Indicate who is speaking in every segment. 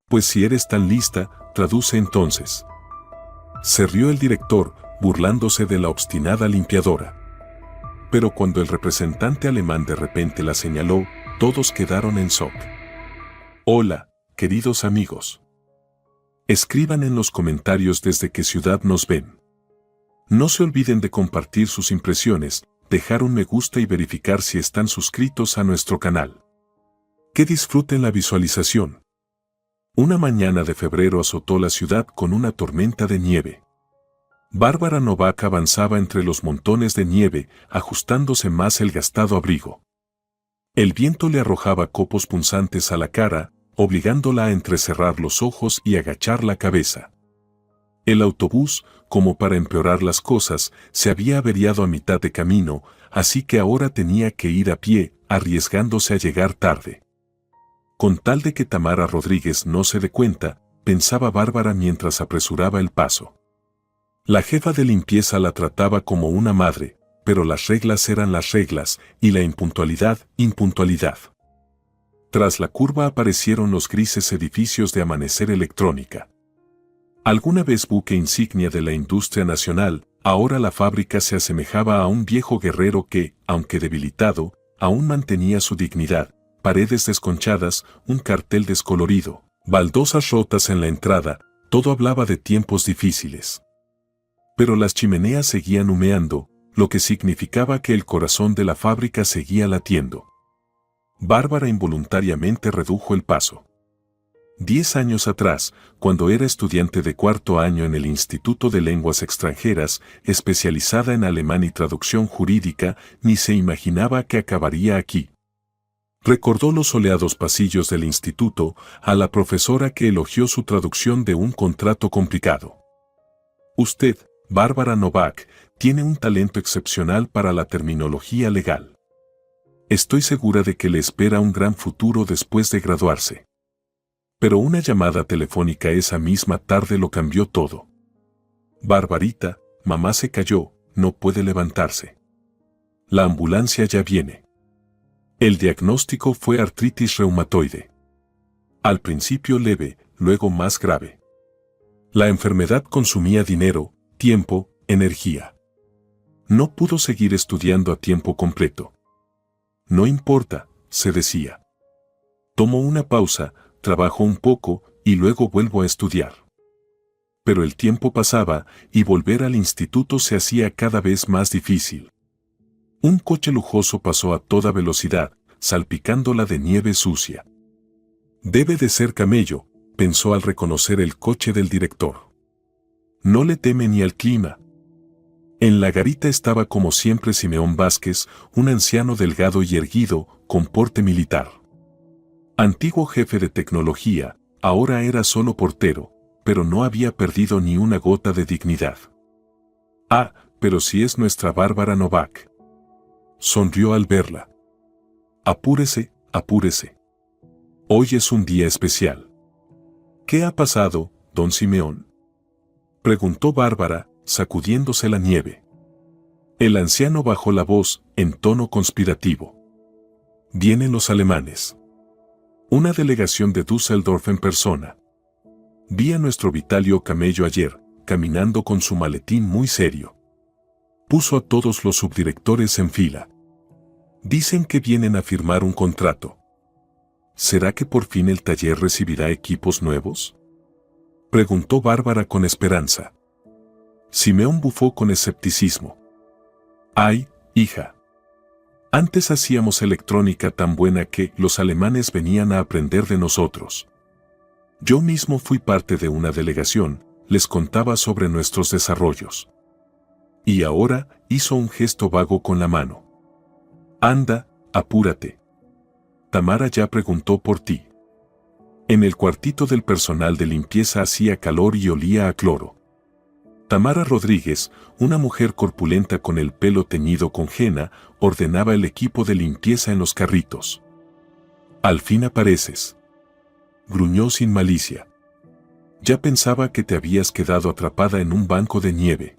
Speaker 1: Pues si eres tan lista, traduce entonces. Se rió el director, burlándose de la obstinada limpiadora. Pero cuando el representante alemán de repente la señaló, todos quedaron en shock. Hola, queridos amigos. Escriban en los comentarios desde qué ciudad nos ven. No se olviden de compartir sus impresiones, dejar un me gusta y verificar si están suscritos a nuestro canal. Que disfruten la visualización. Una mañana de febrero azotó la ciudad con una tormenta de nieve. Bárbara Novak avanzaba entre los montones de nieve, ajustándose más el gastado abrigo. El viento le arrojaba copos punzantes a la cara, obligándola a entrecerrar los ojos y agachar la cabeza. El autobús, como para empeorar las cosas, se había averiado a mitad de camino, así que ahora tenía que ir a pie, arriesgándose a llegar tarde. Con tal de que Tamara Rodríguez no se dé cuenta, pensaba Bárbara mientras apresuraba el paso. La jefa de limpieza la trataba como una madre, pero las reglas eran las reglas, y la impuntualidad, impuntualidad. Tras la curva aparecieron los grises edificios de Amanecer Electrónica. Alguna vez buque insignia de la industria nacional, ahora la fábrica se asemejaba a un viejo guerrero que, aunque debilitado, aún mantenía su dignidad, paredes desconchadas, un cartel descolorido, baldosas rotas en la entrada, todo hablaba de tiempos difíciles. Pero las chimeneas seguían humeando, lo que significaba que el corazón de la fábrica seguía latiendo. Bárbara involuntariamente redujo el paso. 10 años atrás, cuando era estudiante de cuarto año en el Instituto de Lenguas Extranjeras, especializada en alemán y traducción jurídica, ni se imaginaba que acabaría aquí. Recordó los soleados pasillos del instituto, a la profesora que elogió su traducción de un contrato complicado. Usted, Bárbara Novak, tiene un talento excepcional para la terminología legal. Estoy segura de que le espera un gran futuro después de graduarse. Pero una llamada telefónica esa misma tarde lo cambió todo. Barbarita, mamá se cayó, no puede levantarse. La ambulancia ya viene. El diagnóstico fue artritis reumatoide. Al principio leve, luego más grave. La enfermedad consumía dinero, tiempo, energía. No pudo seguir estudiando a tiempo completo. No importa, se decía. Tomo una pausa, trabajo un poco y luego vuelvo a estudiar. Pero el tiempo pasaba y volver al instituto se hacía cada vez más difícil. Un coche lujoso pasó a toda velocidad, salpicándola de nieve sucia. Debe de ser camello, pensó al reconocer el coche del director. No le teme ni al clima. En la garita estaba como siempre Simeón Vázquez, un anciano delgado y erguido, con porte militar. Antiguo jefe de tecnología, ahora era solo portero, pero no había perdido ni una gota de dignidad. Ah, pero si es nuestra Bárbara Novak. Sonrió al verla. Apúrese, apúrese. Hoy es un día especial. ¿Qué ha pasado, don Simeón? Preguntó Bárbara, sacudiéndose la nieve. El anciano bajó la voz, en tono conspirativo. Vienen los alemanes. Una delegación de Düsseldorf en persona. Vi a nuestro Vitalio Camello ayer, caminando con su maletín muy serio. Puso a todos los subdirectores en fila. Dicen que vienen a firmar un contrato. ¿Será que por fin el taller recibirá equipos nuevos? Preguntó Bárbara con esperanza. Simeón bufó con escepticismo. Ay, hija. Antes hacíamos electrónica tan buena que los alemanes venían a aprender de nosotros. Yo mismo fui parte de una delegación, les contaba sobre nuestros desarrollos. Y ahora hizo un gesto vago con la mano. Anda, apúrate. Tamara ya preguntó por ti. En el cuartito del personal de limpieza hacía calor y olía a cloro. Tamara Rodríguez, una mujer corpulenta con el pelo teñido con henna, ordenaba el equipo de limpieza en los carritos. Al fin apareces. Gruñó sin malicia. Ya pensaba que te habías quedado atrapada en un banco de nieve.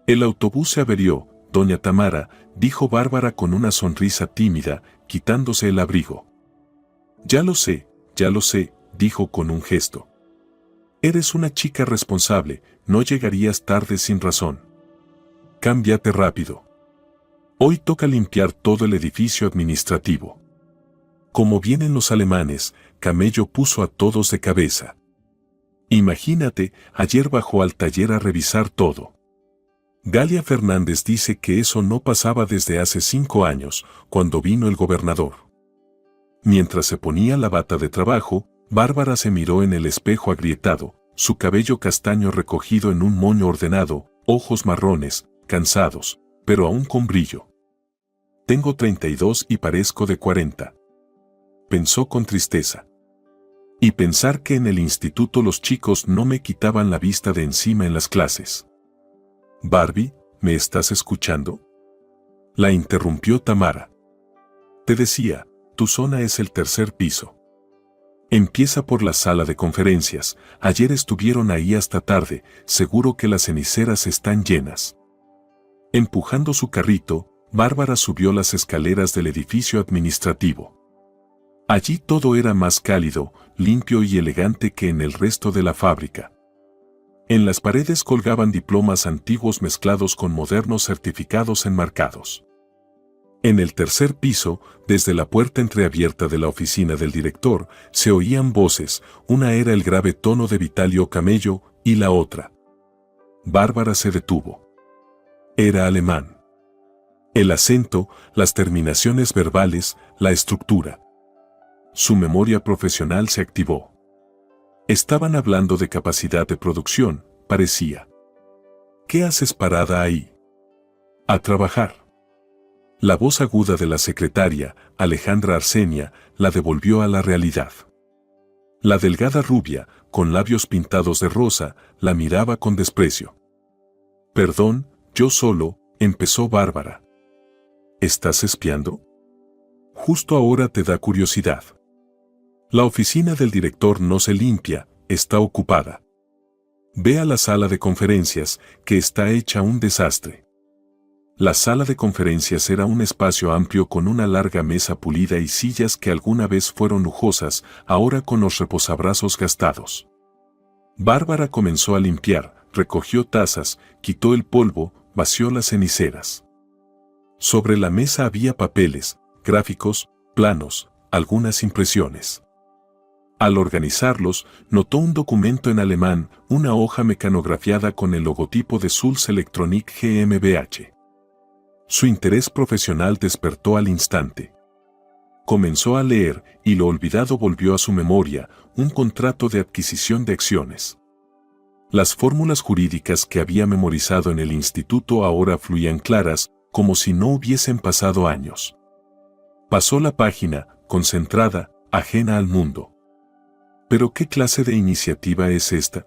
Speaker 1: El autobús se averió, doña Tamara, dijo Bárbara con una sonrisa tímida, quitándose el abrigo. Ya lo sé, dijo con un gesto. Eres una chica responsable, no llegarías tarde sin razón. Cámbiate rápido. Hoy toca limpiar todo el edificio administrativo. Como vienen los alemanes, Camello puso a todos de cabeza. Imagínate, ayer bajó al taller a revisar todo. Galia Fernández dice que eso no pasaba desde hace 5 años, cuando vino el gobernador. Mientras se ponía la bata de trabajo, Bárbara se miró en el espejo agrietado, su cabello castaño recogido en un moño ordenado, ojos marrones, cansados, pero aún con brillo. Tengo 32 y parezco de 40. Pensó con tristeza. Y pensar que en el instituto los chicos no me quitaban la vista de encima en las clases. Barbie, ¿me estás escuchando? La interrumpió Tamara. Te decía, tu zona es el 3er piso. Empieza por la sala de conferencias, ayer estuvieron ahí hasta tarde, seguro que las ceniceras están llenas. Empujando su carrito, Bárbara subió las escaleras del edificio administrativo. Allí todo era más cálido, limpio y elegante que en el resto de la fábrica. En las paredes colgaban diplomas antiguos mezclados con modernos certificados enmarcados. En el 3er piso, desde la puerta entreabierta de la oficina del director, se oían voces, una era el grave tono de Vitalio Camello y la otra. Bárbara se detuvo. Era alemán. El acento, las terminaciones verbales, la estructura. Su memoria profesional se activó. Estaban hablando de capacidad de producción, parecía. ¿Qué haces parada ahí? A trabajar. La voz aguda de la secretaria, Alejandra Arsenia, la devolvió a la realidad. La delgada rubia, con labios pintados de rosa, la miraba con desprecio. Perdón, yo solo, empezó Bárbara. ¿Estás espiando? Justo ahora te da curiosidad. La oficina del director no se limpia, está ocupada. Ve a la sala de conferencias, que está hecha un desastre. La sala de conferencias era un espacio amplio con una larga mesa pulida y sillas que alguna vez fueron lujosas, ahora con los reposabrazos gastados. Bárbara comenzó a limpiar, recogió tazas, quitó el polvo, vació las ceniceras. Sobre la mesa había papeles, gráficos, planos, algunas impresiones. Al organizarlos, notó un documento en alemán, una hoja mecanografiada con el logotipo de Sulz Electronic GmbH. Su interés profesional despertó al instante. Comenzó a leer y lo olvidado volvió a su memoria, un contrato de adquisición de acciones. Las fórmulas jurídicas que había memorizado en el instituto ahora fluían claras, como si no hubiesen pasado años. Pasó la página, concentrada, ajena al mundo. ¿Pero qué clase de iniciativa es esta?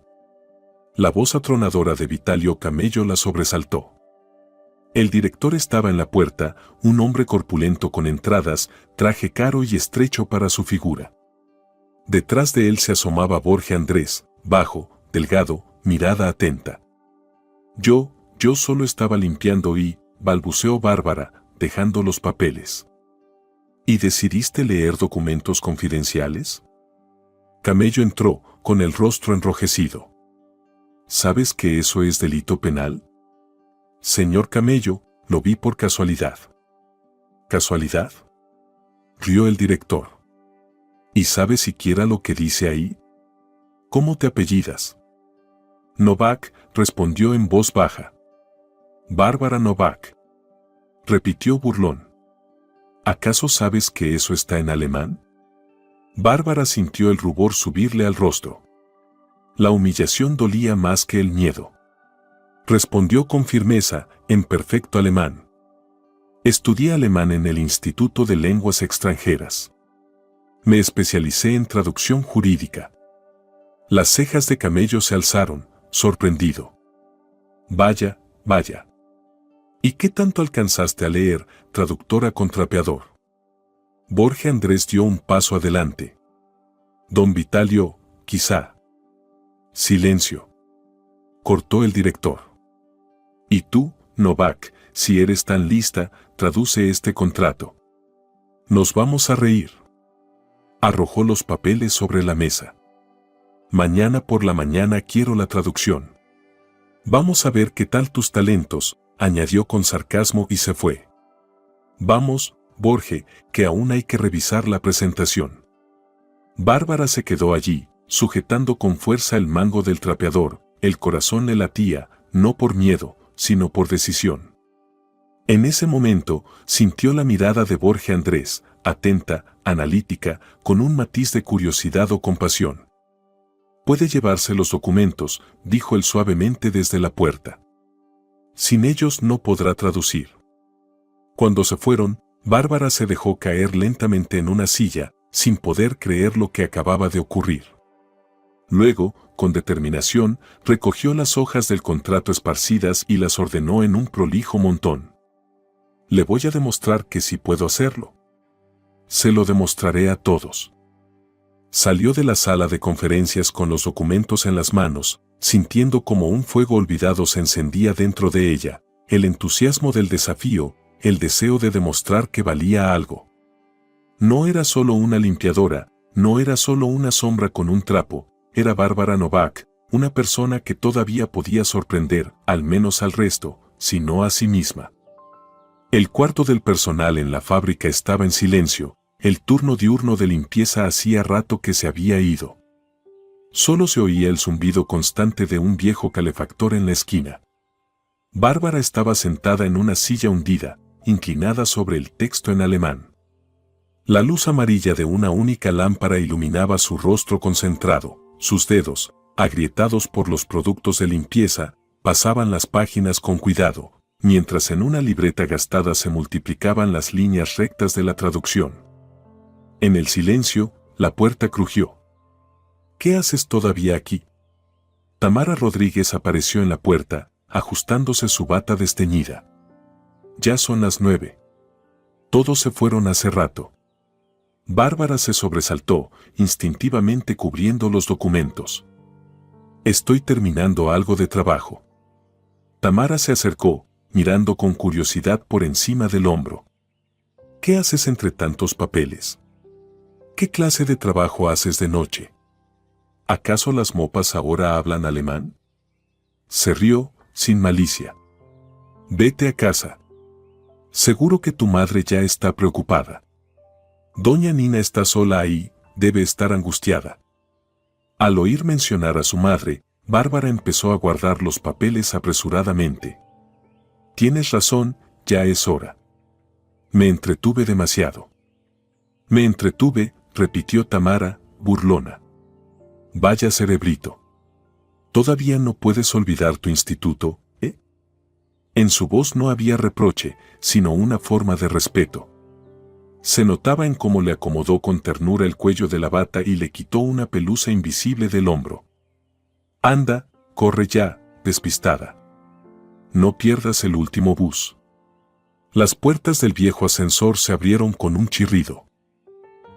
Speaker 1: La voz atronadora de Vitalio Camello la sobresaltó. El director estaba en la puerta, un hombre corpulento con entradas, traje caro y estrecho para su figura. Detrás de él se asomaba Borge Andrés, bajo, delgado, mirada atenta. Yo solo estaba limpiando y, balbuceó Bárbara, dejando los papeles. ¿Y decidiste leer documentos confidenciales? Camello entró, con el rostro enrojecido. ¿Sabes que eso es delito penal? Señor Camello, lo vi por casualidad. ¿Casualidad? Rió el director. ¿Y sabes siquiera lo que dice ahí? ¿Cómo te apellidas? Novak, respondió en voz baja. Bárbara Novak. Repitió burlón. ¿Acaso sabes que eso está en alemán? Bárbara sintió el rubor subirle al rostro. La humillación dolía más que el miedo. Respondió con firmeza, en perfecto alemán. Estudié alemán en el Instituto de Lenguas Extranjeras. Me especialicé en traducción jurídica. Las cejas de Camello se alzaron, sorprendido. Vaya, vaya. ¿Y qué tanto alcanzaste a leer, traductora contrapeador? Borge Andrés dio un paso adelante. Don Vitalio, quizá. Silencio. Cortó el director. Y tú, Novak, si eres tan lista, traduce este contrato. Nos vamos a reír. Arrojó los papeles sobre la mesa. mañana por la mañana quiero la traducción. Vamos a ver qué tal tus talentos, añadió con sarcasmo y se fue. Vamos, Borge, que aún hay que revisar la presentación. Bárbara se quedó allí, sujetando con fuerza el mango del trapeador. El corazón le latía, no por miedo, sino por decisión. En ese momento, sintió la mirada de Borge Andrés, atenta, analítica, con un matiz de curiosidad o compasión. «Puede llevarse los documentos», dijo él suavemente desde la puerta. «Sin ellos no podrá traducir». Cuando se fueron, Bárbara se dejó caer lentamente en una silla, sin poder creer lo que acababa de ocurrir. Luego, con determinación, recogió las hojas del contrato esparcidas y las ordenó en un prolijo montón. «Le voy a demostrar que sí puedo hacerlo. Se lo demostraré a todos». Salió de la sala de conferencias con los documentos en las manos, sintiendo como un fuego olvidado se encendía dentro de ella, el entusiasmo del desafío, el deseo de demostrar que valía algo. No era solo una limpiadora, no era solo una sombra con un trapo, era Bárbara Novak, una persona que todavía podía sorprender, al menos al resto, si no a sí misma. El cuarto del personal en la fábrica estaba en silencio, el turno diurno de limpieza hacía rato que se había ido. Solo se oía el zumbido constante de un viejo calefactor en la esquina. Bárbara estaba sentada en una silla hundida, inclinada sobre el texto en alemán. La luz amarilla de una única lámpara iluminaba su rostro concentrado, sus dedos, agrietados por los productos de limpieza, pasaban las páginas con cuidado, mientras en una libreta gastada se multiplicaban las líneas rectas de la traducción. En el silencio, la puerta crujió. «¿Qué haces todavía aquí?» Tamara Rodríguez apareció en la puerta, ajustándose su bata desteñida. «Ya son las 9. Todos se fueron hace rato». Bárbara se sobresaltó, instintivamente cubriendo los documentos. «Estoy terminando algo de trabajo». Tamara se acercó, mirando con curiosidad por encima del hombro. «¿Qué haces entre tantos papeles? ¿Qué clase de trabajo haces de noche? ¿Acaso las mopas ahora hablan alemán?» Se rió, sin malicia. «Vete a casa. Seguro que tu madre ya está preocupada. Doña Nina está sola ahí, debe estar angustiada». Al oír mencionar a su madre, Bárbara empezó a guardar los papeles apresuradamente. «Tienes razón, ya es hora. Me entretuve demasiado». «Me entretuve», repitió Tamara, burlona. «Vaya cerebrito. ¿Todavía no puedes olvidar tu instituto, eh?» En su voz no había reproche, sino una forma de respeto. Se notaba en cómo le acomodó con ternura el cuello de la bata y le quitó una pelusa invisible del hombro. «Anda, corre ya, despistada. No pierdas el último bus». Las puertas del viejo ascensor se abrieron con un chirrido.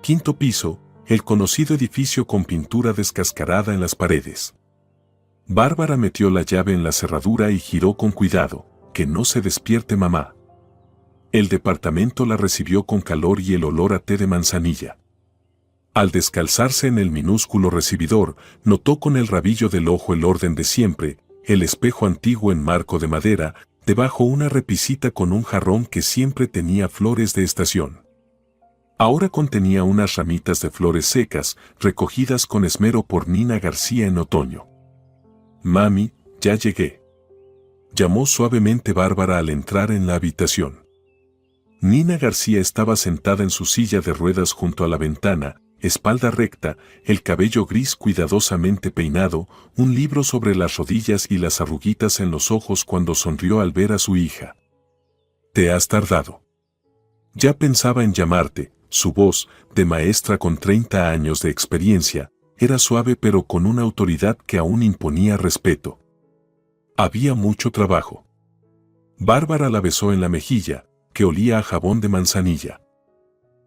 Speaker 1: Quinto piso, el conocido edificio con pintura descascarada en las paredes. Bárbara metió la llave en la cerradura y giró con cuidado, que no se despierte mamá. El departamento la recibió con calor y el olor a té de manzanilla. Al descalzarse en el minúsculo recibidor, notó con el rabillo del ojo el orden de siempre, el espejo antiguo en marco de madera, debajo una repisita con un jarrón que siempre tenía flores de estación. Ahora contenía unas ramitas de flores secas, recogidas con esmero por Nina García en otoño. «Mami, ya llegué», llamó suavemente Bárbara al entrar en la habitación. Nina García estaba sentada en su silla de ruedas junto a la ventana, espalda recta, el cabello gris cuidadosamente peinado, un libro sobre las rodillas y las arruguitas en los ojos cuando sonrió al ver a su hija. «Te has tardado. Ya pensaba en llamarte». Su voz, de maestra con 30 años de experiencia, era suave pero con una autoridad que aún imponía respeto. Había mucho trabajo. Bárbara la besó en la mejilla, que olía a jabón de manzanilla.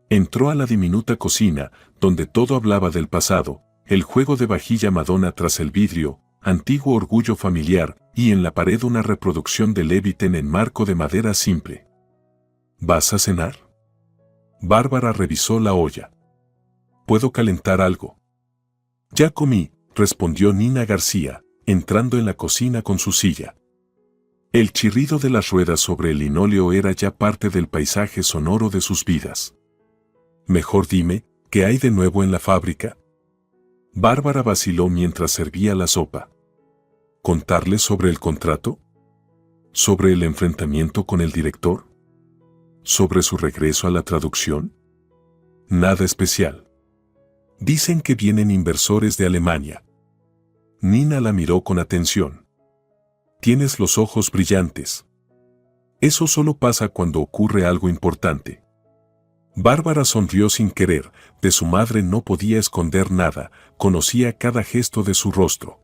Speaker 1: Entró a la diminuta cocina, donde todo hablaba del pasado, el juego de vajilla Madonna tras el vidrio, antiguo orgullo familiar, y en la pared una reproducción de Leviten en marco de madera simple. ¿Vas a cenar? Bárbara revisó la olla. ¿Puedo calentar algo? Ya comí, respondió Nina García, entrando en la cocina con su silla. El chirrido de las ruedas sobre el linóleo era ya parte del paisaje sonoro de sus vidas. Mejor dime, ¿qué hay de nuevo en la fábrica? Bárbara vaciló mientras servía la sopa. ¿Contarle sobre el contrato? ¿Sobre el enfrentamiento con el director? ¿Sobre su regreso a la traducción? Nada especial. Dicen que vienen inversores de Alemania. Nina la miró con atención. Tienes los ojos brillantes. Eso solo pasa cuando ocurre algo importante. Bárbara sonrió sin querer, de su madre no podía esconder nada, conocía cada gesto de su rostro.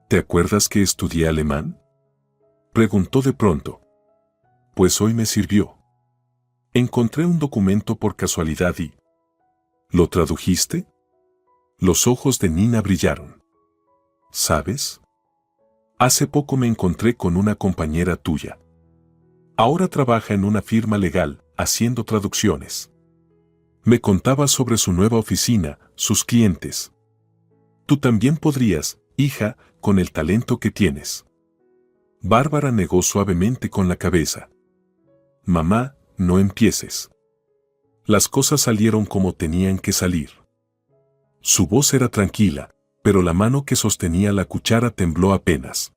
Speaker 1: ¿Te acuerdas que estudié alemán? Preguntó de pronto. Pues hoy me sirvió. Encontré un documento por casualidad y... ¿Lo tradujiste? Los ojos de Nina brillaron. ¿Sabes? Hace poco me encontré con una compañera tuya. Ahora trabaja en una firma legal, haciendo traducciones. Me contaba sobre su nueva oficina, sus clientes. Tú también podrías, hija, con el talento que tienes. Bárbara negó suavemente con la cabeza. Mamá, no empieces. Las cosas salieron como tenían que salir. Su voz era tranquila, pero la mano que sostenía la cuchara tembló apenas.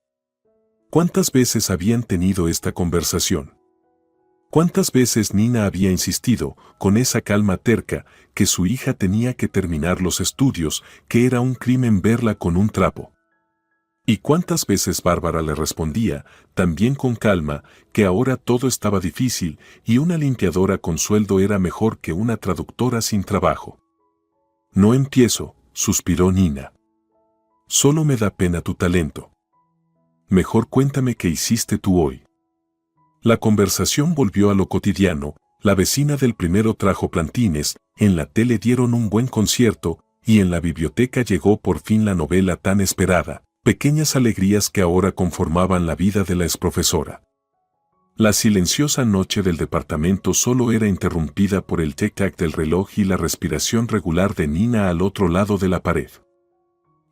Speaker 1: ¿Cuántas veces habían tenido esta conversación? ¿Cuántas veces Nina había insistido, con esa calma terca, que su hija tenía que terminar los estudios, que era un crimen verla con un trapo? ¿Y cuántas veces Bárbara le respondía, también con calma, que ahora todo estaba difícil y una limpiadora con sueldo era mejor que una traductora sin trabajo? No empiezo, suspiró Nina. Solo me da pena tu talento. Mejor cuéntame qué hiciste tú hoy. La conversación volvió a lo cotidiano, la vecina del primero trajo plantines, en la tele dieron un buen concierto, y en la biblioteca llegó por fin la novela tan esperada, pequeñas alegrías que ahora conformaban la vida de la exprofesora. La silenciosa noche del departamento solo era interrumpida por el tic-tac del reloj y la respiración regular de Nina al otro lado de la pared.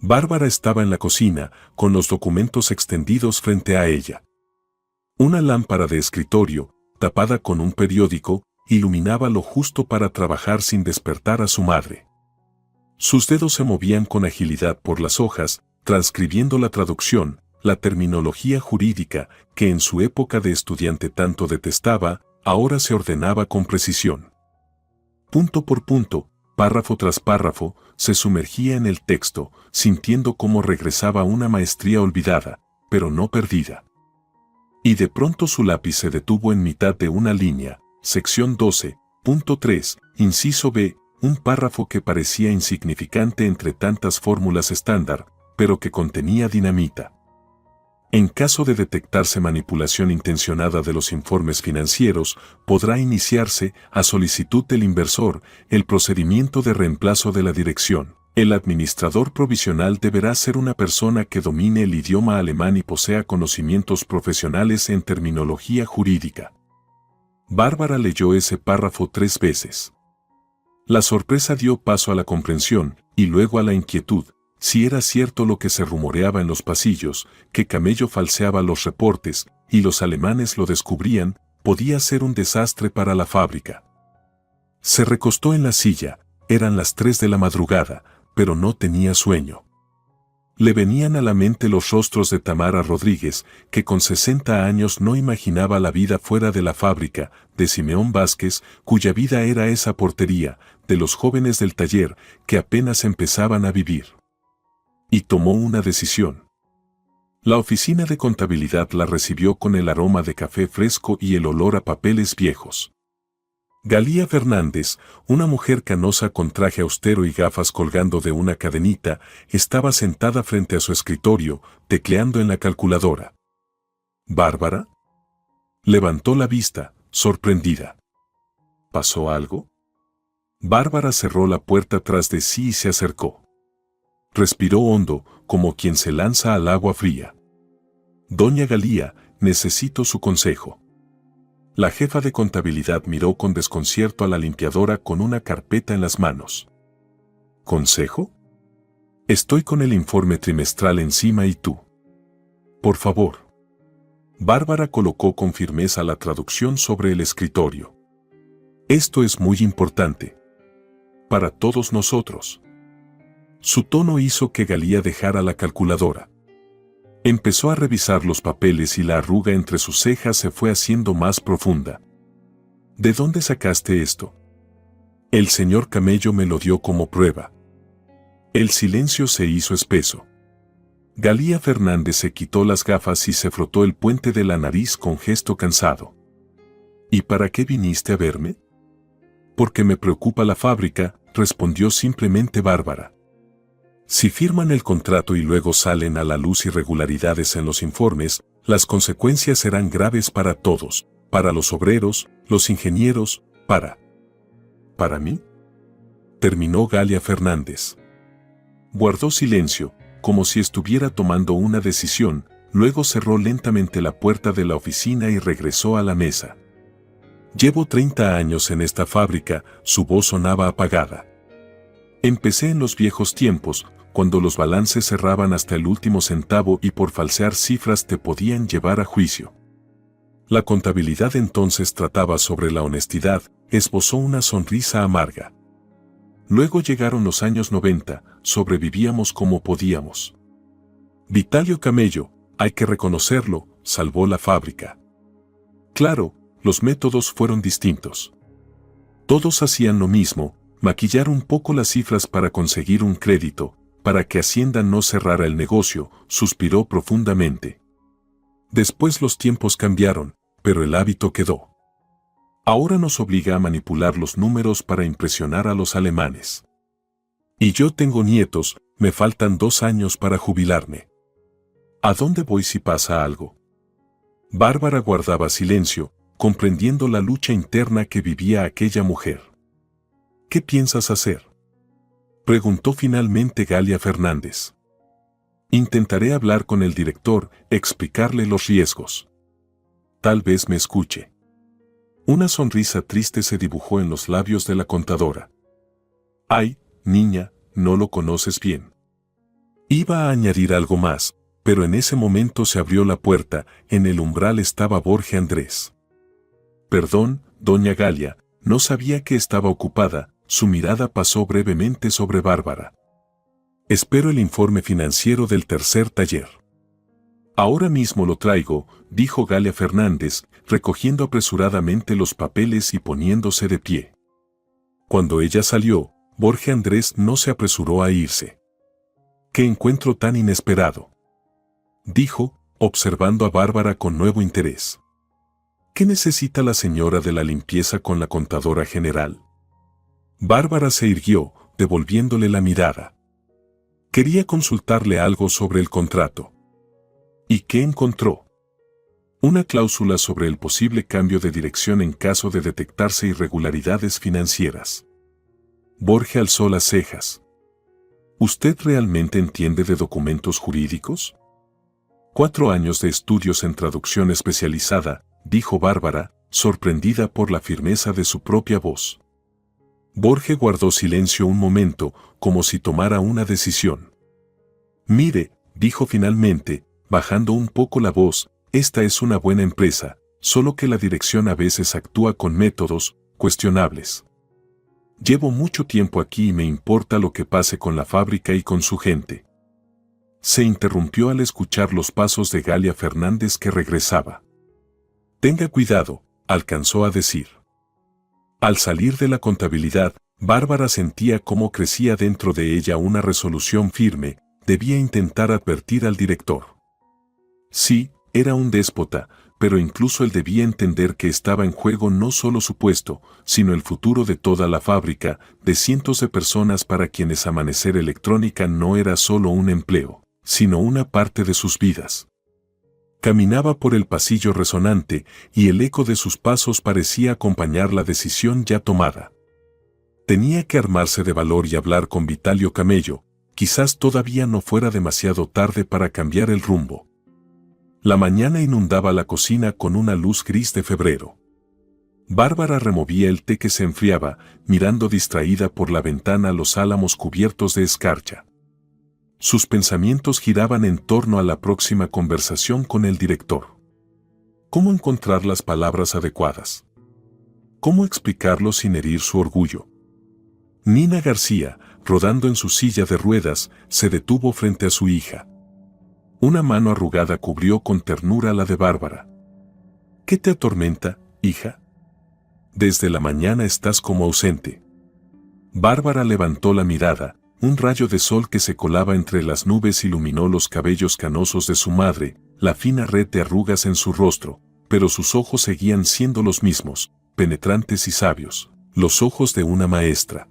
Speaker 1: Bárbara estaba en la cocina, con los documentos extendidos frente a ella. Una lámpara de escritorio, tapada con un periódico, iluminaba lo justo para trabajar sin despertar a su madre. Sus dedos se movían con agilidad por las hojas, transcribiendo la traducción, la terminología jurídica, que en su época de estudiante tanto detestaba, ahora se ordenaba con precisión. Punto por punto, párrafo tras párrafo, se sumergía en el texto, sintiendo cómo regresaba una maestría olvidada, pero no perdida. Y de pronto su lápiz se detuvo en mitad de una línea, sección 12.3, inciso B, un párrafo que parecía insignificante entre tantas fórmulas estándar, pero que contenía dinamita. En caso de detectarse manipulación intencionada de los informes financieros, podrá iniciarse, a solicitud del inversor, el procedimiento de reemplazo de la dirección. El administrador provisional deberá ser una persona que domine el idioma alemán y posea conocimientos profesionales en terminología jurídica. Bárbara leyó ese párrafo 3 veces. La sorpresa dio paso a la comprensión, y luego a la inquietud. Si era cierto lo que se rumoreaba en los pasillos, que Camello falseaba los reportes, y los alemanes lo descubrían, podía ser un desastre para la fábrica. Se recostó en la silla, eran las 3 de la madrugada, pero no tenía sueño. Le venían a la mente los rostros de Tamara Rodríguez, que con 60 años no imaginaba la vida fuera de la fábrica, de Simeón Vázquez, cuya vida era esa portería, de los jóvenes del taller, que apenas empezaban a vivir. Y tomó una decisión. La oficina de contabilidad la recibió con el aroma de café fresco y el olor a papeles viejos. Galía Fernández, una mujer canosa con traje austero y gafas colgando de una cadenita, estaba sentada frente a su escritorio, tecleando en la calculadora. ¿Bárbara? Levantó la vista, sorprendida. ¿Pasó algo? Bárbara cerró la puerta tras de sí y se acercó. Respiró hondo, como quien se lanza al agua fría. Doña Galía, necesito su consejo. La jefa de contabilidad miró con desconcierto a la limpiadora con una carpeta en las manos. ¿Consejo? Estoy con el informe trimestral encima y tú. Por favor. Bárbara colocó con firmeza la traducción sobre el escritorio. Esto es muy importante. Para todos nosotros. Su tono hizo que Galía dejara la calculadora. Empezó a revisar los papeles y la arruga entre sus cejas se fue haciendo más profunda. ¿De dónde sacaste esto? El señor Camello me lo dio como prueba. El silencio se hizo espeso. Galía Fernández se quitó las gafas y se frotó el puente de la nariz con gesto cansado. ¿Y para qué viniste a verme? Porque me preocupa la fábrica, respondió simplemente Bárbara. Si firman el contrato y luego salen a la luz irregularidades en los informes, las consecuencias serán graves para todos, para los obreros, los ingenieros, ¿Para mí? Terminó Galía Fernández. Guardó silencio, como si estuviera tomando una decisión, luego cerró lentamente la puerta de la oficina y regresó a la mesa. Llevo 30 años en esta fábrica, su voz sonaba apagada. Empecé en los viejos tiempos, cuando los balances cerraban hasta el último centavo y por falsear cifras te podían llevar a juicio. La contabilidad entonces trataba sobre la honestidad, esbozó una sonrisa amarga. Luego llegaron los años 90, sobrevivíamos como podíamos. Vitalio Camello, hay que reconocerlo, salvó la fábrica. Claro, los métodos fueron distintos. Todos hacían lo mismo, maquillar un poco las cifras para conseguir un crédito, para que Hacienda no cerrara el negocio, suspiró profundamente. Después los tiempos cambiaron, pero el hábito quedó. Ahora nos obliga a manipular los números para impresionar a los alemanes. Y yo tengo nietos, me faltan 2 años para jubilarme. ¿A dónde voy si pasa algo? Bárbara guardaba silencio, comprendiendo la lucha interna que vivía aquella mujer. ¿Qué piensas hacer?, preguntó finalmente Galía Fernández. Intentaré hablar con el director, explicarle los riesgos. Tal vez me escuche. Una sonrisa triste se dibujó en los labios de la contadora. Ay, niña, no lo conoces bien. Iba a añadir algo más, pero en ese momento se abrió la puerta, en el umbral estaba Borge Andrés. Perdón, doña Galia, no sabía que estaba ocupada, su mirada pasó brevemente sobre Bárbara. Espero el informe financiero del tercer taller. Ahora mismo lo traigo, dijo Galía Fernández, recogiendo apresuradamente los papeles y poniéndose de pie. Cuando ella salió, Borge Andrés no se apresuró a irse. ¡Qué encuentro tan inesperado!, dijo, observando a Bárbara con nuevo interés. ¿Qué necesita la señora de la limpieza con la contadora general? Bárbara se irguió, devolviéndole la mirada. Quería consultarle algo sobre el contrato. ¿Y qué encontró? Una cláusula sobre el posible cambio de dirección en caso de detectarse irregularidades financieras. Borge alzó las cejas. ¿Usted realmente entiende de documentos jurídicos? 4 años de estudios en traducción especializada, dijo Bárbara, sorprendida por la firmeza de su propia voz. Borge guardó silencio un momento, como si tomara una decisión. Mire, dijo finalmente, bajando un poco la voz, esta es una buena empresa, solo que la dirección a veces actúa con métodos cuestionables. Llevo mucho tiempo aquí y me importa lo que pase con la fábrica y con su gente. Se interrumpió al escuchar los pasos de Galía Fernández que regresaba. Tenga cuidado, alcanzó a decir. Al salir de la contabilidad, Bárbara sentía cómo crecía dentro de ella una resolución firme, debía intentar advertir al director. Sí, era un déspota, pero incluso él debía entender que estaba en juego no solo su puesto, sino el futuro de toda la fábrica, de cientos de personas para quienes Amanecer Electrónica no era solo un empleo, sino una parte de sus vidas. Caminaba por el pasillo resonante, y el eco de sus pasos parecía acompañar la decisión ya tomada. Tenía que armarse de valor y hablar con Vitalio Camello, quizás todavía no fuera demasiado tarde para cambiar el rumbo. La mañana inundaba la cocina con una luz gris de febrero. Bárbara removía el té que se enfriaba, mirando distraída por la ventana los álamos cubiertos de escarcha. Sus pensamientos giraban en torno a la próxima conversación con el director. ¿Cómo encontrar las palabras adecuadas? ¿Cómo explicarlo sin herir su orgullo? Nina García, rodando en su silla de ruedas, se detuvo frente a su hija. Una mano arrugada cubrió con ternura la de Bárbara. ¿Qué te atormenta, hija? Desde la mañana estás como ausente. Bárbara levantó la mirada. Un rayo de sol que se colaba entre las nubes iluminó los cabellos canosos de su madre, la fina red de arrugas en su rostro, pero sus ojos seguían siendo los mismos, penetrantes y sabios, los ojos de una maestra.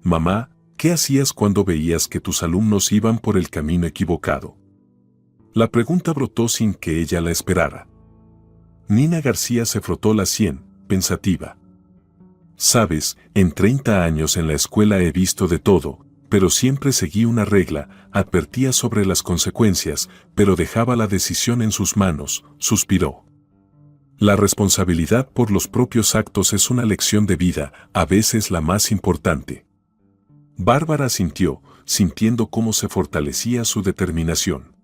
Speaker 1: Mamá, ¿qué hacías cuando veías que tus alumnos iban por el camino equivocado? La pregunta brotó sin que ella la esperara. Nina García se frotó la sien, pensativa. Sabes, en 30 años en la escuela he visto de todo, pero siempre seguí una regla, advertía sobre las consecuencias, pero dejaba la decisión en sus manos, suspiró. La responsabilidad por los propios actos es una lección de vida, a veces la más importante. Bárbara asintió, sintiendo cómo se fortalecía su determinación.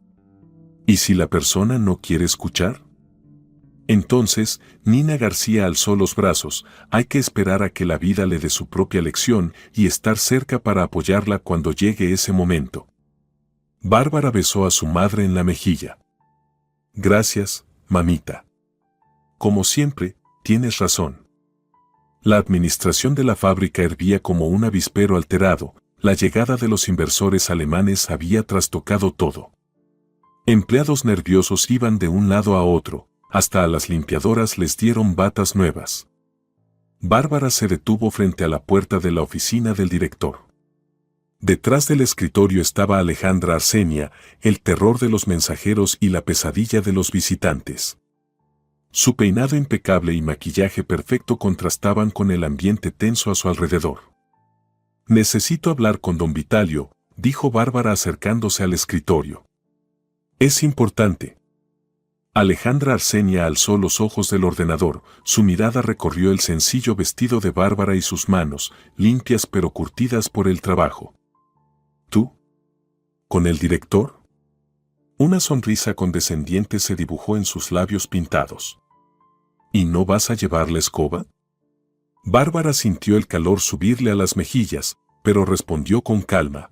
Speaker 1: ¿Y si la persona no quiere escuchar? Entonces, Nina García alzó los brazos. Hay que esperar a que la vida le dé su propia lección y estar cerca para apoyarla cuando llegue ese momento. Bárbara besó a su madre en la mejilla. Gracias, mamita. Como siempre, tienes razón. La administración de la fábrica hervía como un avispero alterado. La llegada de los inversores alemanes había trastocado todo. Empleados nerviosos iban de un lado a otro. Hasta a las limpiadoras les dieron batas nuevas. Bárbara se detuvo frente a la puerta de la oficina del director. Detrás del escritorio estaba Alejandra Arsenia, el terror de los mensajeros y la pesadilla de los visitantes. Su peinado impecable y maquillaje perfecto contrastaban con el ambiente tenso a su alrededor. «Necesito hablar con don Vitalio», dijo Bárbara acercándose al escritorio. «Es importante». Alejandra Arsenia alzó los ojos del ordenador, su mirada recorrió el sencillo vestido de Bárbara y sus manos, limpias pero curtidas por el trabajo. ¿Tú? ¿Con el director? Una sonrisa condescendiente se dibujó en sus labios pintados. ¿Y no vas a llevar la escoba? Bárbara sintió el calor subirle a las mejillas, pero respondió con calma.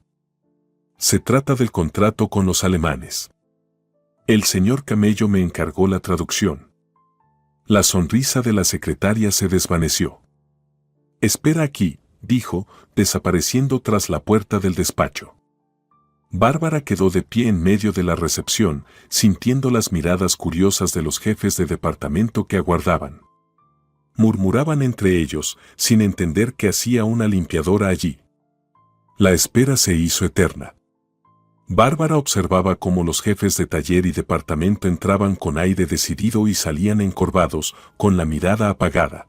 Speaker 1: Se trata del contrato con los alemanes. El señor Camello me encargó la traducción. La sonrisa de la secretaria se desvaneció. Espera aquí, dijo, desapareciendo tras la puerta del despacho. Bárbara quedó de pie en medio de la recepción, sintiendo las miradas curiosas de los jefes de departamento que aguardaban. Murmuraban entre ellos, sin entender qué hacía una limpiadora allí. La espera se hizo eterna. Bárbara observaba cómo los jefes de taller y departamento entraban con aire decidido y salían encorvados, con la mirada apagada.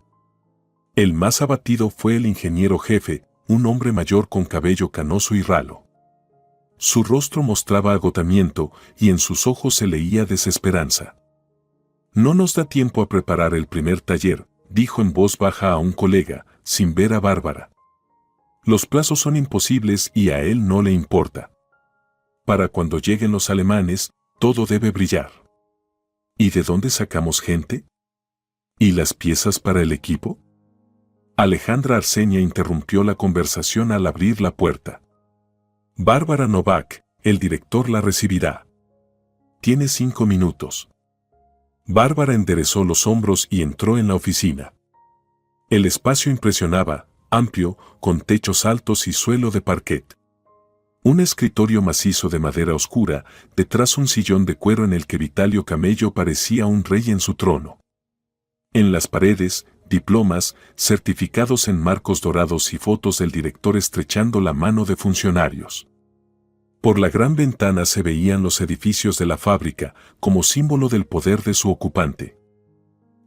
Speaker 1: El más abatido fue el ingeniero jefe, un hombre mayor con cabello canoso y ralo. Su rostro mostraba agotamiento y en sus ojos se leía desesperanza. «No nos da tiempo a preparar el primer taller», dijo en voz baja a un colega, sin ver a Bárbara. «Los plazos son imposibles y a él no le importa. Para cuando lleguen los alemanes, todo debe brillar». ¿Y de dónde sacamos gente? ¿Y las piezas para el equipo? Alejandra Arsenia interrumpió la conversación al abrir la puerta. Bárbara Novak, el director la recibirá. Tiene 5 minutos. Bárbara enderezó los hombros y entró en la oficina. El espacio impresionaba, amplio, con techos altos y suelo de parquet. Un escritorio macizo de madera oscura, detrás un sillón de cuero en el que Vitalio Camello parecía un rey en su trono. En las paredes, diplomas, certificados en marcos dorados y fotos del director estrechando la mano de funcionarios. Por la gran ventana se veían los edificios de la fábrica, como símbolo del poder de su ocupante.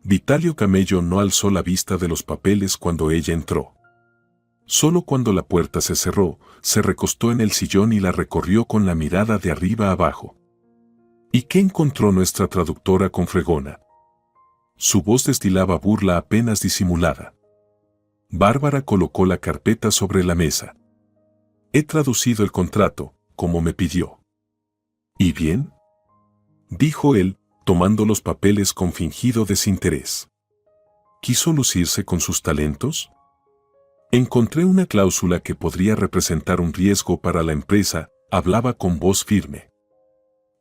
Speaker 1: Vitalio Camello no alzó la vista de los papeles cuando ella entró. Solo cuando la puerta se cerró, se recostó en el sillón y la recorrió con la mirada de arriba abajo. ¿Y qué encontró nuestra traductora con fregona? Su voz destilaba burla apenas disimulada. Bárbara colocó la carpeta sobre la mesa. He traducido el contrato, como me pidió. ¿Y bien?, dijo él, tomando los papeles con fingido desinterés. ¿Quiso lucirse con sus talentos? Encontré una cláusula que podría representar un riesgo para la empresa, hablaba con voz firme.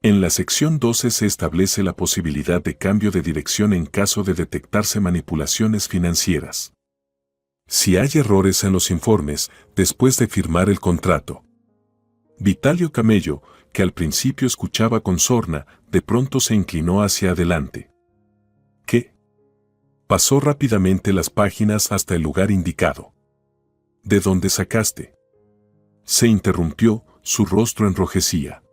Speaker 1: En la sección 12 se establece la posibilidad de cambio de dirección en caso de detectarse manipulaciones financieras. Si hay errores en los informes, después de firmar el contrato. Vitalio Camello, que al principio escuchaba con sorna, de pronto se inclinó hacia adelante. ¿Qué? Pasó rápidamente las páginas hasta el lugar indicado. ¿De dónde sacaste? Se interrumpió, su rostro enrojecía.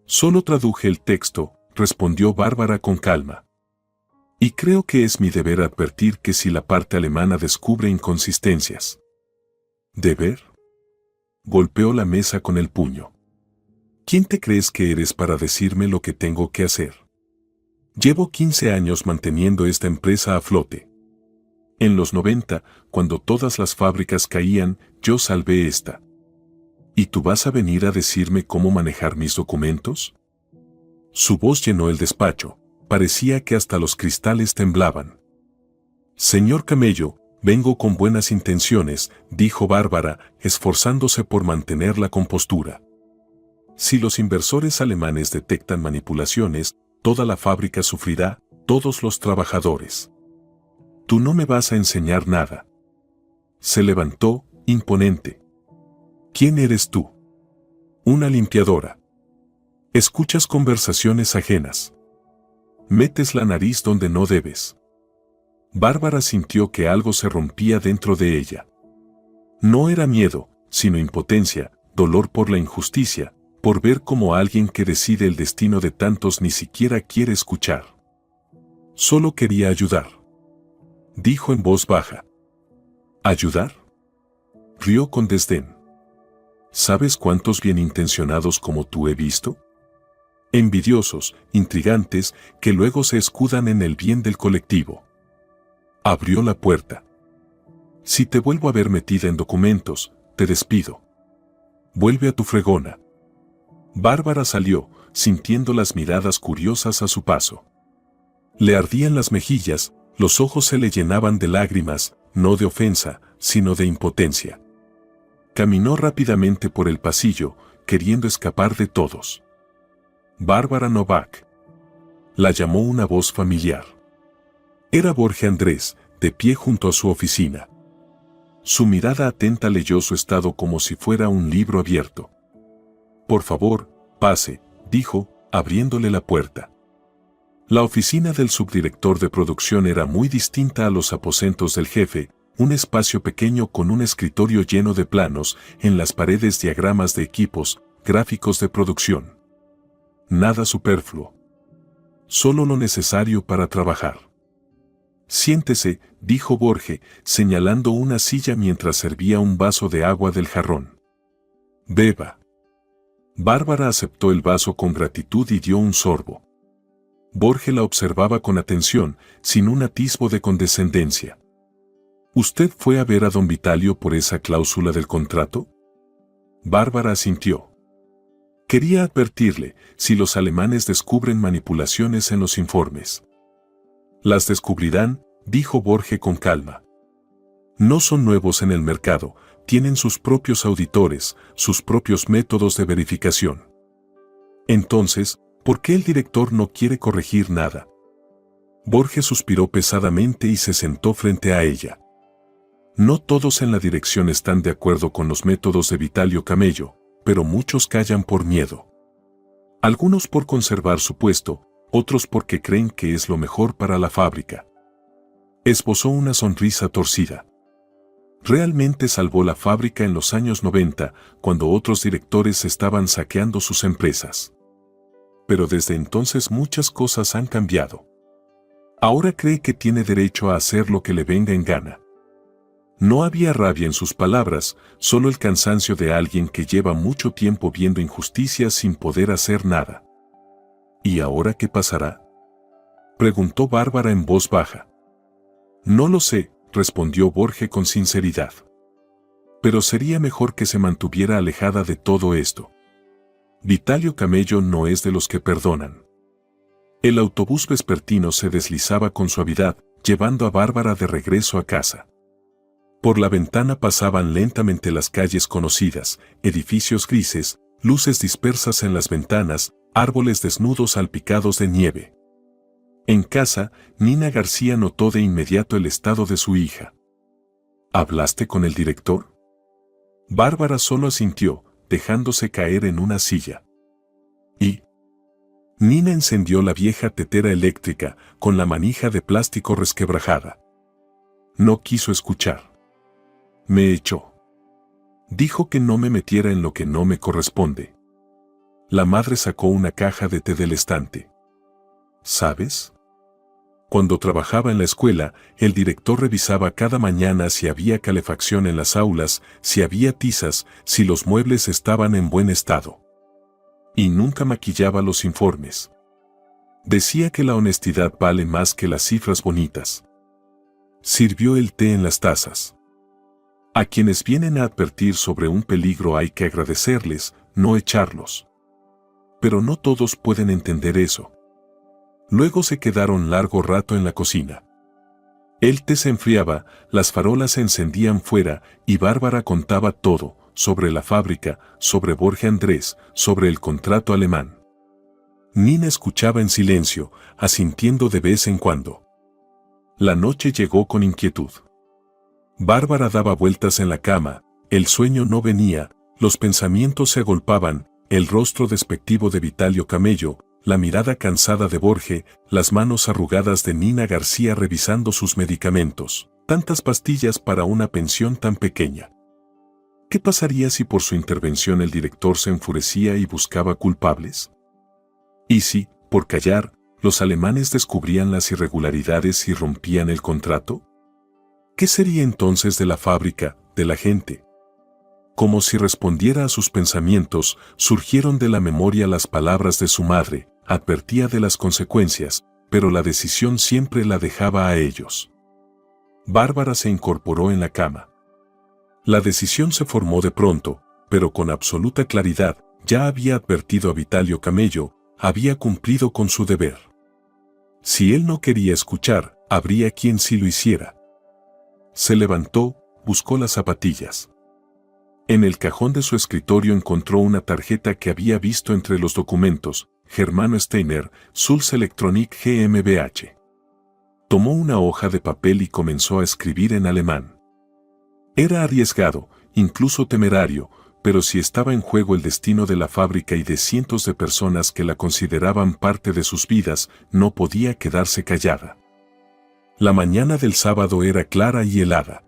Speaker 1: Solo traduje el texto, respondió Bárbara con calma. Y creo que es mi deber advertir que si la parte alemana descubre inconsistencias. ¿Deber? Golpeó la mesa con el puño. ¿Quién te crees que eres para decirme lo que tengo que hacer? Llevo 15 años manteniendo esta empresa a flote. En los 90, cuando todas las fábricas caían, yo salvé esta. ¿Y tú vas a venir a decirme cómo manejar mis documentos? Su voz llenó el despacho, parecía que hasta los cristales temblaban. Señor Camello, vengo con buenas intenciones, dijo Bárbara, esforzándose por mantener la compostura. Si los inversores alemanes detectan manipulaciones, toda la fábrica sufrirá, todos los trabajadores. Tú no me vas a enseñar nada. Se levantó, imponente. ¿Quién eres tú? Una limpiadora. Escuchas conversaciones ajenas. Metes la nariz donde no debes. Bárbara sintió que algo se rompía dentro de ella. No era miedo, sino impotencia, dolor por la injusticia, por ver cómo alguien que decide el destino de tantos ni siquiera quiere escuchar. Solo quería ayudar. Dijo en voz baja. ¿Ayudar? Rió con desdén. ¿Sabes cuántos bienintencionados como tú he visto? Envidiosos, intrigantes, que luego se escudan en el bien del colectivo. Abrió la puerta. Si te vuelvo a ver metida en documentos, te despido. Vuelve a tu fregona. Bárbara salió, sintiendo las miradas curiosas a su paso. Le ardían las mejillas, los ojos se le llenaban de lágrimas, no de ofensa, sino de impotencia. Caminó rápidamente por el pasillo, queriendo escapar de todos. Bárbara Novak. La llamó una voz familiar. Era Borge Andrés, de pie junto a su oficina. Su mirada atenta leyó su estado como si fuera un libro abierto. Por favor, pase, dijo, abriéndole la puerta. La oficina del subdirector de producción era muy distinta a los aposentos del jefe, un espacio pequeño con un escritorio lleno de planos, en las paredes diagramas de equipos, gráficos de producción. Nada superfluo. Solo lo necesario para trabajar. Siéntese, dijo Borge, señalando una silla mientras servía un vaso de agua del jarrón. Beba. Bárbara aceptó el vaso con gratitud y dio un sorbo. Borge la observaba con atención, sin un atisbo de condescendencia. ¿Usted fue a ver a don Vitalio por esa cláusula del contrato? Bárbara asintió. Quería advertirle, si los alemanes descubren manipulaciones en los informes. Las descubrirán, dijo Borge con calma. No son nuevos en el mercado, tienen sus propios auditores, sus propios métodos de verificación. Entonces, ¿por qué el director no quiere corregir nada? Borge suspiró pesadamente y se sentó frente a ella. No todos en la dirección están de acuerdo con los métodos de Vitalio Camello, pero muchos callan por miedo. Algunos por conservar su puesto, otros porque creen que es lo mejor para la fábrica. Esbozó una sonrisa torcida. Realmente salvó la fábrica en los años 90, cuando otros directores estaban saqueando sus empresas. Pero desde entonces muchas cosas han cambiado. Ahora cree que tiene derecho a hacer lo que le venga en gana. No había rabia en sus palabras, solo el cansancio de alguien que lleva mucho tiempo viendo injusticias sin poder hacer nada. ¿Y ahora qué pasará?, preguntó Bárbara en voz baja. No lo sé, respondió Borge con sinceridad. Pero sería mejor que se mantuviera alejada de todo esto. Vitalio Camello no es de los que perdonan. El autobús vespertino se deslizaba con suavidad, llevando a Bárbara de regreso a casa. Por la ventana pasaban lentamente las calles conocidas, edificios grises, luces dispersas en las ventanas, árboles desnudos salpicados de nieve. En casa, Nina García notó de inmediato el estado de su hija. ¿Hablaste con el director? Bárbara solo asintió, dejándose caer en una silla. ¿Y? Nina encendió la vieja tetera eléctrica, con la manija de plástico resquebrajada. No quiso escuchar. Me echó. Dijo que no me metiera en lo que no me corresponde. La madre sacó una caja de té del estante. ¿Sabes? Cuando trabajaba en la escuela, el director revisaba cada mañana si había calefacción en las aulas, si había tizas, si los muebles estaban en buen estado. Y nunca maquillaba los informes. Decía que la honestidad vale más que las cifras bonitas. Sirvió el té en las tazas. A quienes vienen a advertir sobre un peligro hay que agradecerles, no echarlos. Pero no todos pueden entender eso. Luego se quedaron largo rato en la cocina. El té se enfriaba, las farolas se encendían fuera y Bárbara contaba todo, sobre la fábrica, sobre Borja Andrés, sobre el contrato alemán. Nina escuchaba en silencio, asintiendo de vez en cuando. La noche llegó con inquietud. Bárbara daba vueltas en la cama, el sueño no venía, los pensamientos se agolpaban, el rostro despectivo de Vitalio Camello, la mirada cansada de Borge, las manos arrugadas de Nina García revisando sus medicamentos. Tantas pastillas para una pensión tan pequeña. ¿Qué pasaría si por su intervención el director se enfurecía y buscaba culpables? ¿Y si, por callar, los alemanes descubrían las irregularidades y rompían el contrato? ¿Qué sería entonces de la fábrica, de la gente? Como si respondiera a sus pensamientos, surgieron de la memoria las palabras de su madre, advertía de las consecuencias, pero la decisión siempre la dejaba a ellos. Bárbara se incorporó en la cama. La decisión se formó de pronto, pero con absoluta claridad, ya había advertido a Vitalio Camello, había cumplido con su deber. Si él no quería escuchar, habría quien sí lo hiciera. Se levantó, buscó las zapatillas. En el cajón de su escritorio encontró una tarjeta que había visto entre los documentos, Germano Steiner, Sulz Electronic GmbH. Tomó una hoja de papel y comenzó a escribir en alemán. Era arriesgado, incluso temerario, pero si estaba en juego el destino de la fábrica y de cientos de personas que la consideraban parte de sus vidas, no podía quedarse callada. La mañana del sábado era clara y helada.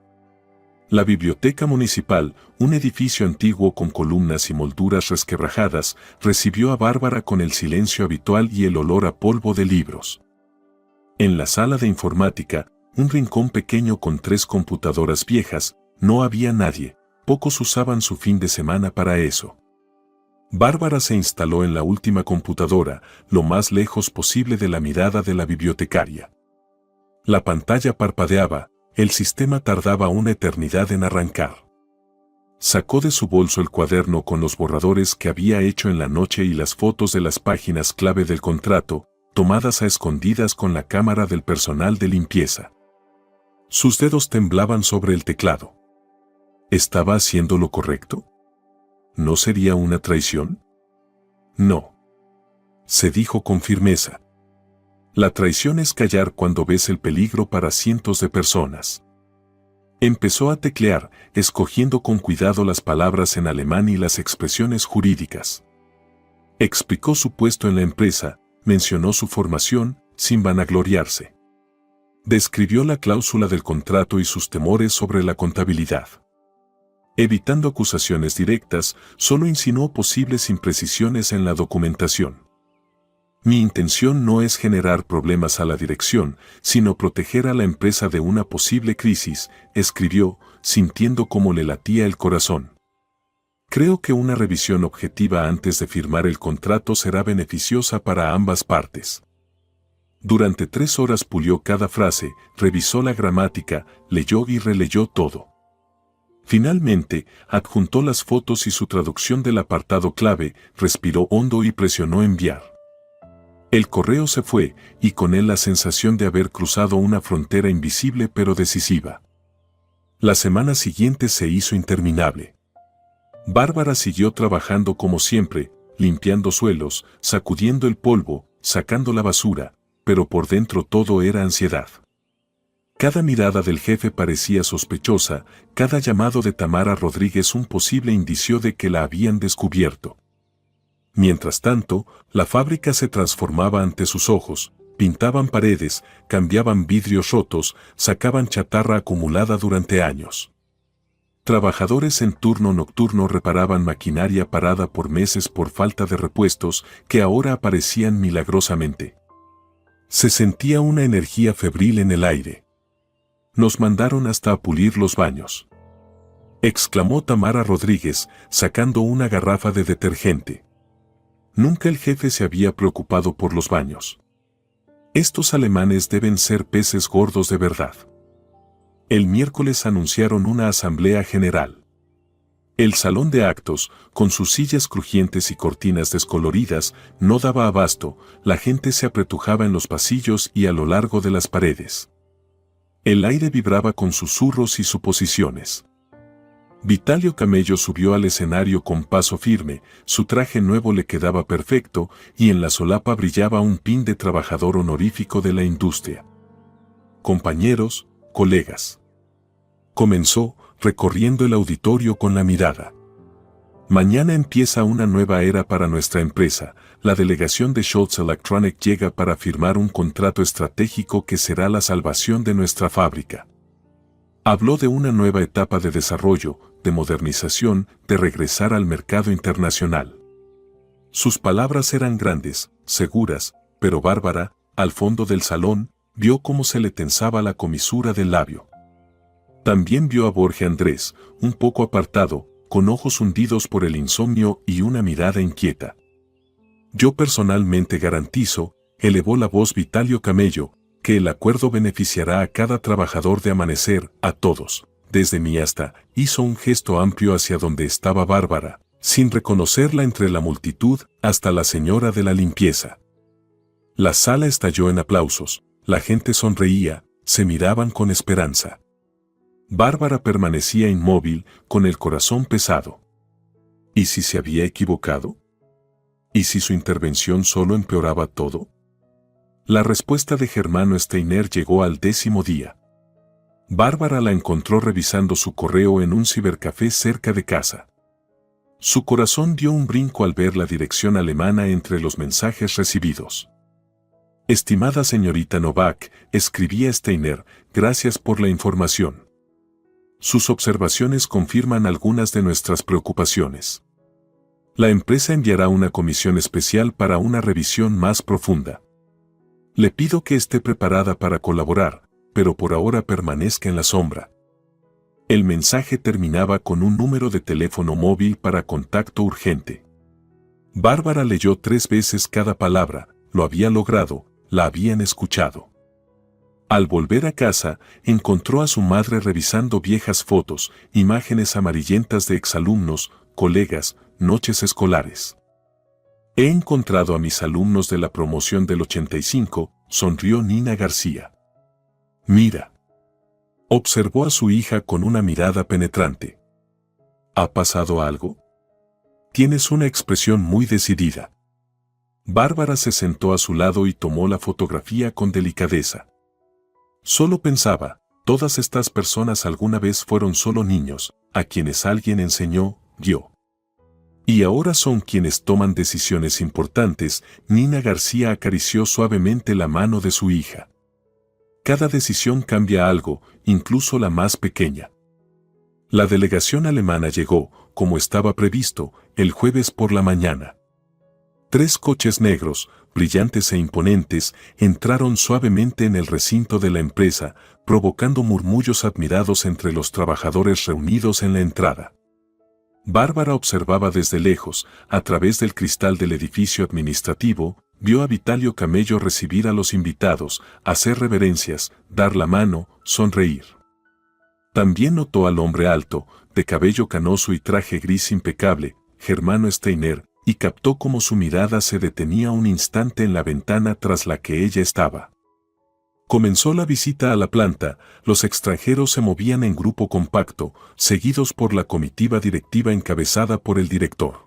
Speaker 1: La biblioteca municipal, un edificio antiguo con columnas y molduras resquebrajadas, recibió a Bárbara con el silencio habitual y el olor a polvo de libros. En la sala de informática, un rincón pequeño con 3 computadoras viejas, no había nadie, pocos usaban su fin de semana para eso. Bárbara se instaló en la última computadora, lo más lejos posible de la mirada de la bibliotecaria. La pantalla parpadeaba, el sistema tardaba una eternidad en arrancar. Sacó de su bolso el cuaderno con los borradores que había hecho en la noche y las fotos de las páginas clave del contrato, tomadas a escondidas con la cámara del personal de limpieza. Sus dedos temblaban sobre el teclado. ¿Estaba haciendo lo correcto? ¿No sería una traición? No. Se dijo con firmeza. La traición es callar cuando ves el peligro para cientos de personas. Empezó a teclear, escogiendo con cuidado las palabras en alemán y las expresiones jurídicas. Explicó su puesto en la empresa, mencionó su formación, sin vanagloriarse. Describió la cláusula del contrato y sus temores sobre la contabilidad. Evitando acusaciones directas, solo insinuó posibles imprecisiones en la documentación. Mi intención no es generar problemas a la dirección, sino proteger a la empresa de una posible crisis, escribió, sintiendo cómo le latía el corazón. Creo que una revisión objetiva antes de firmar el contrato será beneficiosa para ambas partes. Durante 3 horas pulió cada frase, revisó la gramática, leyó y releyó todo. Finalmente, adjuntó las fotos y su traducción del apartado clave, respiró hondo y presionó enviar. El correo se fue, y con él la sensación de haber cruzado una frontera invisible pero decisiva. La semana siguiente se hizo interminable. Bárbara siguió trabajando como siempre, limpiando suelos, sacudiendo el polvo, sacando la basura, pero por dentro todo era ansiedad. Cada mirada del jefe parecía sospechosa, cada llamado de Tamara Rodríguez un posible indicio de que la habían descubierto. Mientras tanto, la fábrica se transformaba ante sus ojos, pintaban paredes, cambiaban vidrios rotos, sacaban chatarra acumulada durante años. Trabajadores en turno nocturno reparaban maquinaria parada por meses por falta de repuestos que ahora aparecían milagrosamente. Se sentía una energía febril en el aire. Nos mandaron hasta a pulir los baños, exclamó Tamara Rodríguez, sacando una garrafa de detergente. Nunca el jefe se había preocupado por los baños. Estos alemanes deben ser peces gordos de verdad. El miércoles anunciaron una asamblea general. El salón de actos, con sus sillas crujientes y cortinas descoloridas, no daba abasto, la gente se apretujaba en los pasillos y a lo largo de las paredes. El aire vibraba con susurros y suposiciones. Vitalio Camello subió al escenario con paso firme, su traje nuevo le quedaba perfecto y en la solapa brillaba un pin de trabajador honorífico de la industria. Compañeros, colegas. Comenzó, recorriendo el auditorio con la mirada. Mañana empieza una nueva era para nuestra empresa. La delegación de Scholz Electronic llega para firmar un contrato estratégico que será la salvación de nuestra fábrica. Habló de una nueva etapa de desarrollo, de modernización, de regresar al mercado internacional. Sus palabras eran grandes, seguras, pero Bárbara, al fondo del salón, vio cómo se le tensaba la comisura del labio. También vio a Borge Andrés, un poco apartado, con ojos hundidos por el insomnio y una mirada inquieta. Yo personalmente garantizo, elevó la voz Vitalio Camello, que el acuerdo beneficiará a cada trabajador de Amanecer, a todos, desde mí hasta, hizo un gesto amplio hacia donde estaba Bárbara, sin reconocerla entre la multitud, hasta la señora de la limpieza. La sala estalló en aplausos, la gente sonreía, se miraban con esperanza. Bárbara permanecía inmóvil, con el corazón pesado. ¿Y si se había equivocado? ¿Y si su intervención solo empeoraba todo? La respuesta de Germano Steiner llegó al 10º día. Bárbara la encontró revisando su correo en un cibercafé cerca de casa. Su corazón dio un brinco al ver la dirección alemana entre los mensajes recibidos. Estimada señorita Novak, escribía Steiner, gracias por la información. Sus observaciones confirman algunas de nuestras preocupaciones. La empresa enviará una comisión especial para una revisión más profunda. Le pido que esté preparada para colaborar, pero por ahora permanezca en la sombra. El mensaje terminaba con un número de teléfono móvil para contacto urgente. Bárbara leyó 3 veces cada palabra, lo había logrado, la habían escuchado. Al volver a casa, encontró a su madre revisando viejas fotos, imágenes amarillentas de exalumnos, colegas, noches escolares. He encontrado a mis alumnos de la promoción del 85, sonrió Nina García. Mira. Observó a su hija con una mirada penetrante. ¿Ha pasado algo? Tienes una expresión muy decidida. Bárbara se sentó a su lado y tomó la fotografía con delicadeza. Solo pensaba, todas estas personas alguna vez fueron solo niños, a quienes alguien enseñó, guió. Y ahora son quienes toman decisiones importantes. Nina García acarició suavemente la mano de su hija. Cada decisión cambia algo, incluso la más pequeña. La delegación alemana llegó, como estaba previsto, el jueves por la mañana. 3 coches negros, brillantes e imponentes, entraron suavemente en el recinto de la empresa, provocando murmullos admirados entre los trabajadores reunidos en la entrada. Bárbara observaba desde lejos, a través del cristal del edificio administrativo, vio a Vitalio Camello recibir a los invitados, hacer reverencias, dar la mano, sonreír. También notó al hombre alto, de cabello canoso y traje gris impecable, Germano Steiner, y captó cómo su mirada se detenía un instante en la ventana tras la que ella estaba. Comenzó la visita a la planta, los extranjeros se movían en grupo compacto, seguidos por la comitiva directiva encabezada por el director.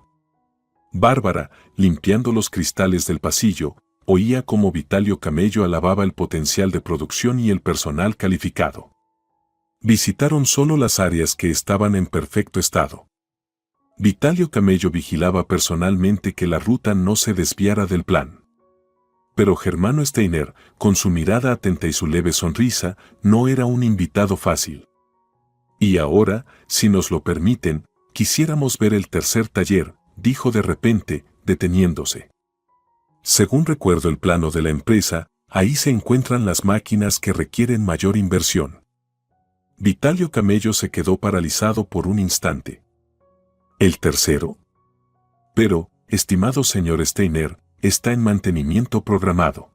Speaker 1: Bárbara, limpiando los cristales del pasillo, oía cómo Vitalio Camello alababa el potencial de producción y el personal calificado. Visitaron solo las áreas que estaban en perfecto estado. Vitalio Camello vigilaba personalmente que la ruta no se desviara del plan. Pero Germano Steiner, con su mirada atenta y su leve sonrisa, no era un invitado fácil. Y ahora, si nos lo permiten, quisiéramos ver el tercer taller, dijo de repente, deteniéndose. Según recuerdo el plano de la empresa, ahí se encuentran las máquinas que requieren mayor inversión. Vitalio Camello se quedó paralizado por un instante. ¿El tercero? Pero, estimado señor Steiner, está en mantenimiento programado.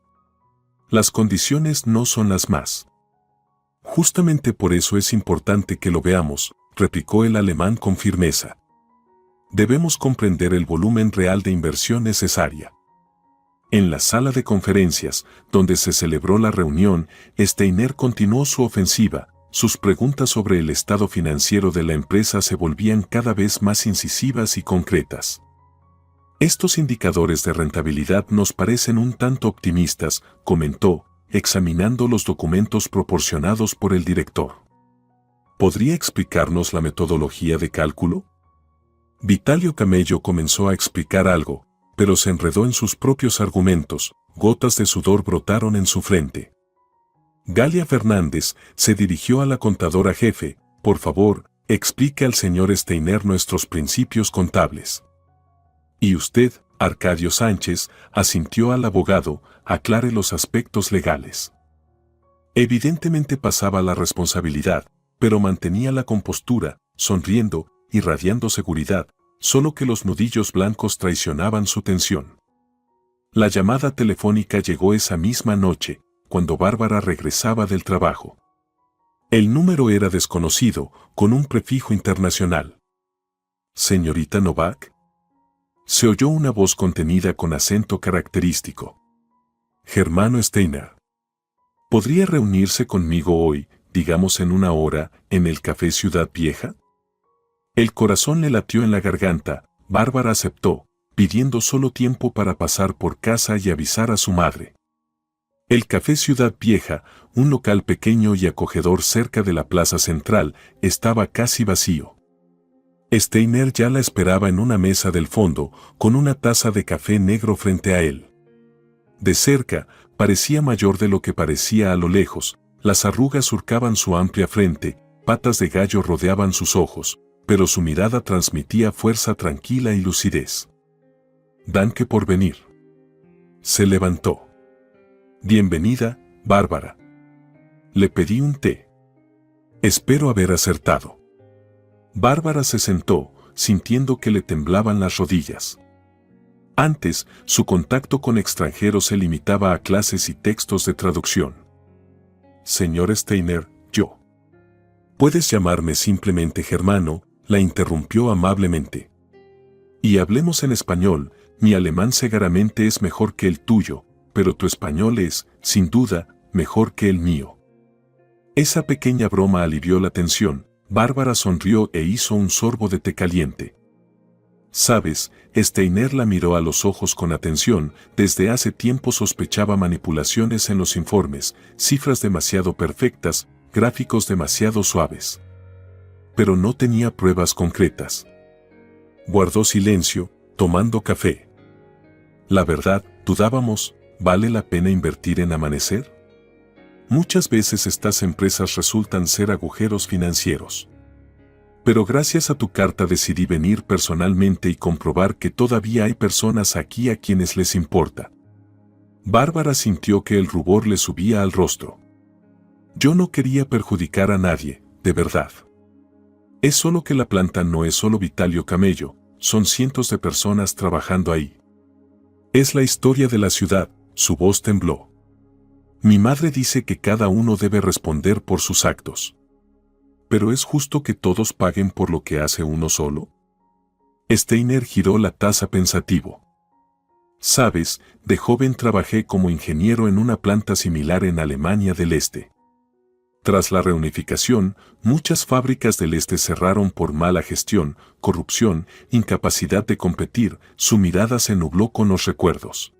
Speaker 1: Las condiciones no son las más. Justamente por eso es importante que lo veamos, replicó el alemán con firmeza. Debemos comprender el volumen real de inversión necesaria. En la sala de conferencias, donde se celebró la reunión, Steiner continuó su ofensiva. Sus preguntas sobre el estado financiero de la empresa se volvían cada vez más incisivas y concretas. Estos indicadores de rentabilidad nos parecen un tanto optimistas, comentó, examinando los documentos proporcionados por el director. ¿Podría explicarnos la metodología de cálculo? Vitalio Camello comenzó a explicar algo, pero se enredó en sus propios argumentos, gotas de sudor brotaron en su frente. Galia Fernández se dirigió a la contadora jefe, por favor, explique al señor Steiner nuestros principios contables. Y usted, Arcadio Sánchez, asintió al abogado, aclare los aspectos legales. Evidentemente pasaba la responsabilidad, pero mantenía la compostura, sonriendo, irradiando seguridad, solo que los nudillos blancos traicionaban su tensión. La llamada telefónica llegó esa misma noche, cuando Bárbara regresaba del trabajo. El número era desconocido, con un prefijo internacional. ¿Señorita Novak? Se oyó una voz contenida con acento característico. Germano Steiner. ¿Podría reunirse conmigo hoy, digamos en una hora, en el Café Ciudad Vieja? El corazón le latió en la garganta. Bárbara aceptó, pidiendo solo tiempo para pasar por casa y avisar a su madre. El Café Ciudad Vieja, un local pequeño y acogedor cerca de la plaza central, estaba casi vacío. Steiner ya la esperaba en una mesa del fondo, con una taza de café negro frente a él. De cerca, parecía mayor de lo que parecía a lo lejos, las arrugas surcaban su amplia frente, patas de gallo rodeaban sus ojos, pero su mirada transmitía fuerza tranquila y lucidez. «Danke por venir». Se levantó. «Bienvenida, Bárbara. Le pedí un té. Espero haber acertado». Bárbara se sentó, sintiendo que le temblaban las rodillas. Antes, su contacto con extranjeros se limitaba a clases y textos de traducción. «Señor Steiner, yo». «Puedes llamarme simplemente Germano», la interrumpió amablemente. «Y hablemos en español, mi alemán seguramente es mejor que el tuyo, pero tu español es, sin duda, mejor que el mío». Esa pequeña broma alivió la tensión. Bárbara sonrió e hizo un sorbo de té caliente. «Sabes», Steiner la miró a los ojos con atención, desde hace tiempo sospechaba manipulaciones en los informes, cifras demasiado perfectas, gráficos demasiado suaves. Pero no tenía pruebas concretas. Guardó silencio, tomando café. «La verdad, dudábamos, ¿vale la pena invertir en Amanecer? Muchas veces estas empresas resultan ser agujeros financieros. Pero gracias a tu carta decidí venir personalmente y comprobar que todavía hay personas aquí a quienes les importa». Bárbara sintió que el rubor le subía al rostro. «Yo no quería perjudicar a nadie, de verdad. Es solo que la planta no es solo Vitalio Camello, son cientos de personas trabajando ahí. Es la historia de la ciudad», su voz tembló. «Mi madre dice que cada uno debe responder por sus actos. ¿Pero es justo que todos paguen por lo que hace uno solo? Steiner giró la taza pensativo. Sabes, de joven trabajé como ingeniero en una planta similar en Alemania del Este. Tras la reunificación, muchas fábricas del Este cerraron por mala gestión, corrupción, incapacidad de competir. Su mirada se nubló con los recuerdos.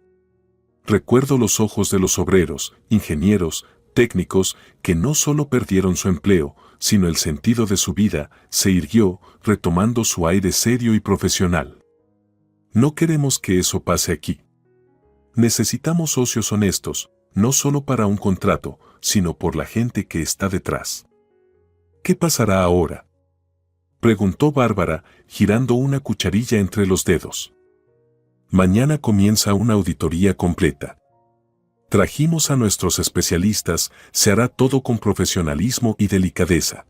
Speaker 1: Recuerdo los ojos de los obreros, ingenieros, técnicos, que no solo perdieron su empleo, sino el sentido de su vida. Se irguió, retomando su aire serio y profesional. No queremos que eso pase aquí. Necesitamos socios honestos, no solo para un contrato, sino por la gente que está detrás. ¿Qué pasará ahora?, preguntó Bárbara, girando una cucharilla entre los dedos. Mañana comienza una auditoría completa. Trajimos a nuestros especialistas, se hará todo con profesionalismo y delicadeza.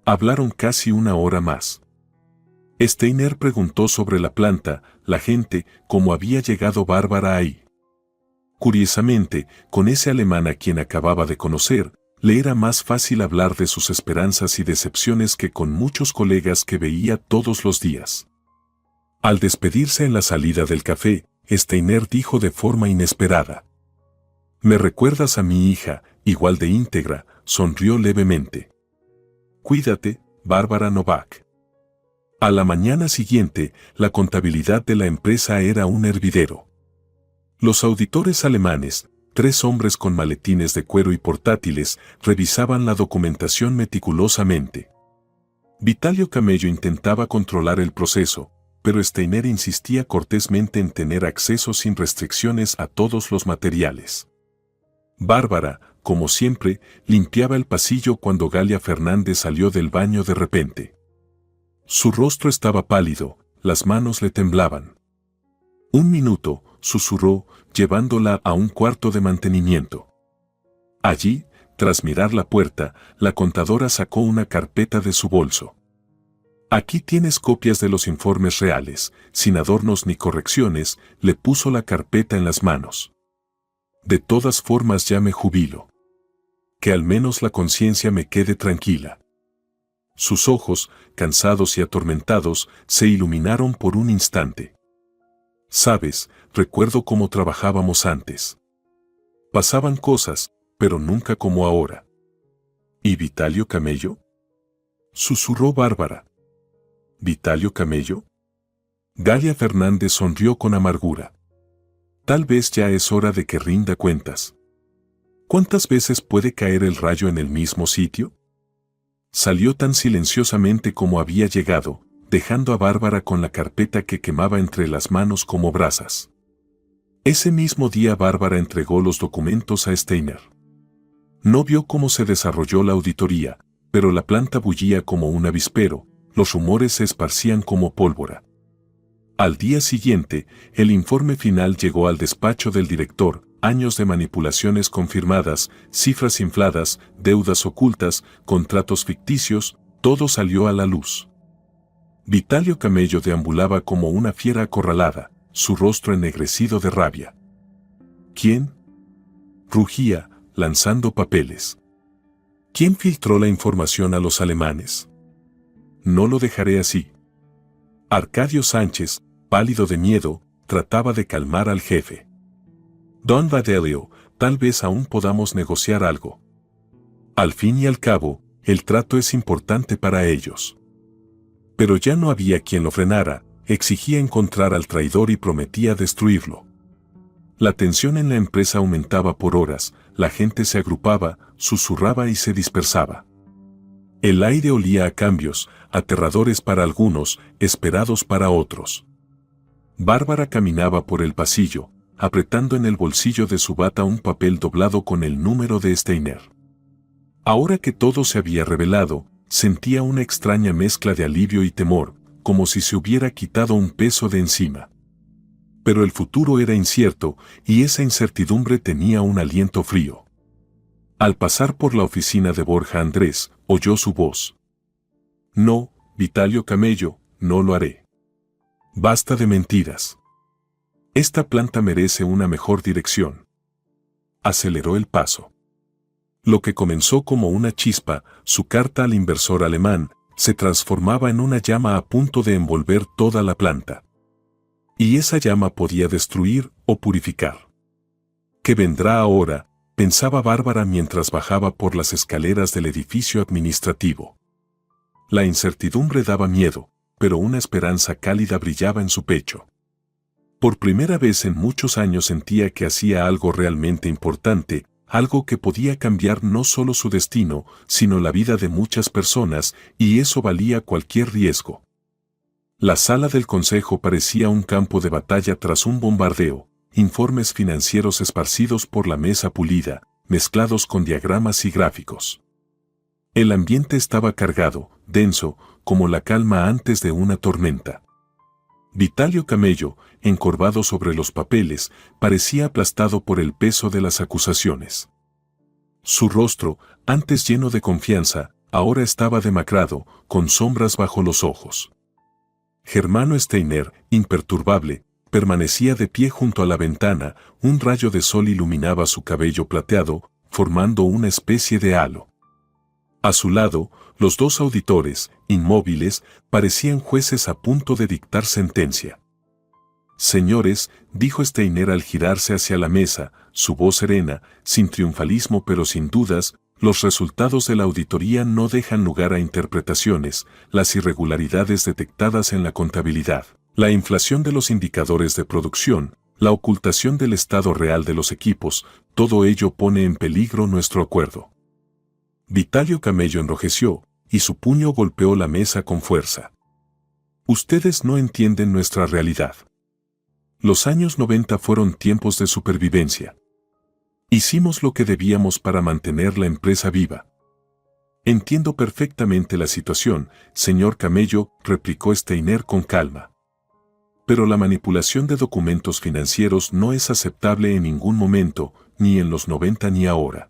Speaker 1: Hablaron casi una hora más. Steiner preguntó sobre la planta, la gente, cómo había llegado Bárbara ahí. Curiosamente, con ese alemán a quien acababa de conocer, le era más fácil hablar de sus esperanzas y decepciones que con muchos colegas que veía todos los días. Al despedirse en la salida del café, Steiner dijo de forma inesperada: «Me recuerdas a mi hija, igual de íntegra», sonrió levemente. «Cuídate, Bárbara Novak». A la mañana siguiente, la contabilidad de la empresa era un hervidero. Los auditores alemanes, 3 hombres con maletines de cuero y portátiles, revisaban la documentación meticulosamente. Vitalio Camello intentaba controlar el proceso, pero Steiner insistía cortésmente en tener acceso sin restricciones a todos los materiales. Bárbara, como siempre, limpiaba el pasillo cuando Galia Fernández salió del baño de repente. Su rostro estaba pálido, las manos le temblaban. «Un minuto», susurró, llevándola a un cuarto de mantenimiento. Allí, tras mirar la puerta, la contadora sacó una carpeta de su bolso. «Aquí tienes copias de los informes reales», sin adornos ni correcciones, le puso la carpeta en las manos. «De todas formas ya me jubilo. Que al menos la conciencia me quede tranquila». Sus ojos, cansados y atormentados, se iluminaron por un instante. «Sabes, recuerdo cómo trabajábamos antes. Pasaban cosas, pero nunca como ahora». «¿Y Vitalio Camello?», susurró Bárbara. «¿Vitalio Camello?». Galia Fernández sonrió con amargura. «Tal vez ya es hora de que rinda cuentas. ¿Cuántas veces puede caer el rayo en el mismo sitio?». Salió tan silenciosamente como había llegado, dejando a Bárbara con la carpeta que quemaba entre las manos como brasas. Ese mismo día Bárbara entregó los documentos a Steiner. No vio cómo se desarrolló la auditoría, pero la planta bullía como un avispero, los rumores se esparcían como pólvora. Al día siguiente, el informe final llegó al despacho del director: años de manipulaciones confirmadas, cifras infladas, deudas ocultas, contratos ficticios, todo salió a la luz. Vitalio Camello deambulaba como una fiera acorralada, su rostro ennegrecido de rabia. «¿Quién?», rugía, lanzando papeles. «¿Quién filtró la información a los alemanes? No lo dejaré así». Arcadio Sánchez, pálido de miedo, trataba de calmar al jefe. «Don Badelio, tal vez aún podamos negociar algo. Al fin y al cabo, el trato es importante para ellos». Pero ya no había quien lo frenara, exigía encontrar al traidor y prometía destruirlo. La tensión en la empresa aumentaba por horas, la gente se agrupaba, susurraba y se dispersaba. El aire olía a cambios, aterradores para algunos, esperados para otros. Bárbara caminaba por el pasillo, apretando en el bolsillo de su bata un papel doblado con el número de Steiner. Ahora que todo se había revelado, sentía una extraña mezcla de alivio y temor, como si se hubiera quitado un peso de encima. Pero el futuro era incierto, y esa incertidumbre tenía un aliento frío. Al pasar por la oficina de Borja Andrés, oyó su voz. «No, Vitalio Camello, no lo haré. Basta de mentiras. Esta planta merece una mejor dirección». Aceleró el paso. Lo que comenzó como una chispa, su carta al inversor alemán, se transformaba en una llama a punto de envolver toda la planta. Y esa llama podía destruir o purificar. ¿Qué vendrá ahora?, pensaba Bárbara mientras bajaba por las escaleras del edificio administrativo. La incertidumbre daba miedo, pero una esperanza cálida brillaba en su pecho. Por primera vez en muchos años sentía que hacía algo realmente importante, algo que podía cambiar no solo su destino, sino la vida de muchas personas, y eso valía cualquier riesgo. La sala del consejo parecía un campo de batalla tras un bombardeo, informes financieros esparcidos por la mesa pulida, mezclados con diagramas y gráficos. El ambiente estaba cargado, denso, como la calma antes de una tormenta. Vitalio Camello, encorvado sobre los papeles, parecía aplastado por el peso de las acusaciones. Su rostro, antes lleno de confianza, ahora estaba demacrado, con sombras bajo los ojos. Germano Steiner, imperturbable, permanecía de pie junto a la ventana, un rayo de sol iluminaba su cabello plateado, formando una especie de halo. A su lado, los dos auditores, inmóviles, parecían jueces a punto de dictar sentencia. «Señores», dijo Steiner al girarse hacia la mesa, su voz serena, sin triunfalismo pero sin dudas, los resultados de la auditoría no dejan lugar a interpretaciones, las irregularidades detectadas en la contabilidad, la inflación de los indicadores de producción, la ocultación del estado real de los equipos, todo ello pone en peligro nuestro acuerdo. Vitalio Camello enrojeció, y su puño golpeó la mesa con fuerza. Ustedes no entienden nuestra realidad. Los años 90 fueron tiempos de supervivencia. Hicimos lo que debíamos para mantener la empresa viva. Entiendo perfectamente la situación, señor Camello, replicó Steiner con calma. Pero la manipulación de documentos financieros no es aceptable en ningún momento, ni en los 90 ni ahora.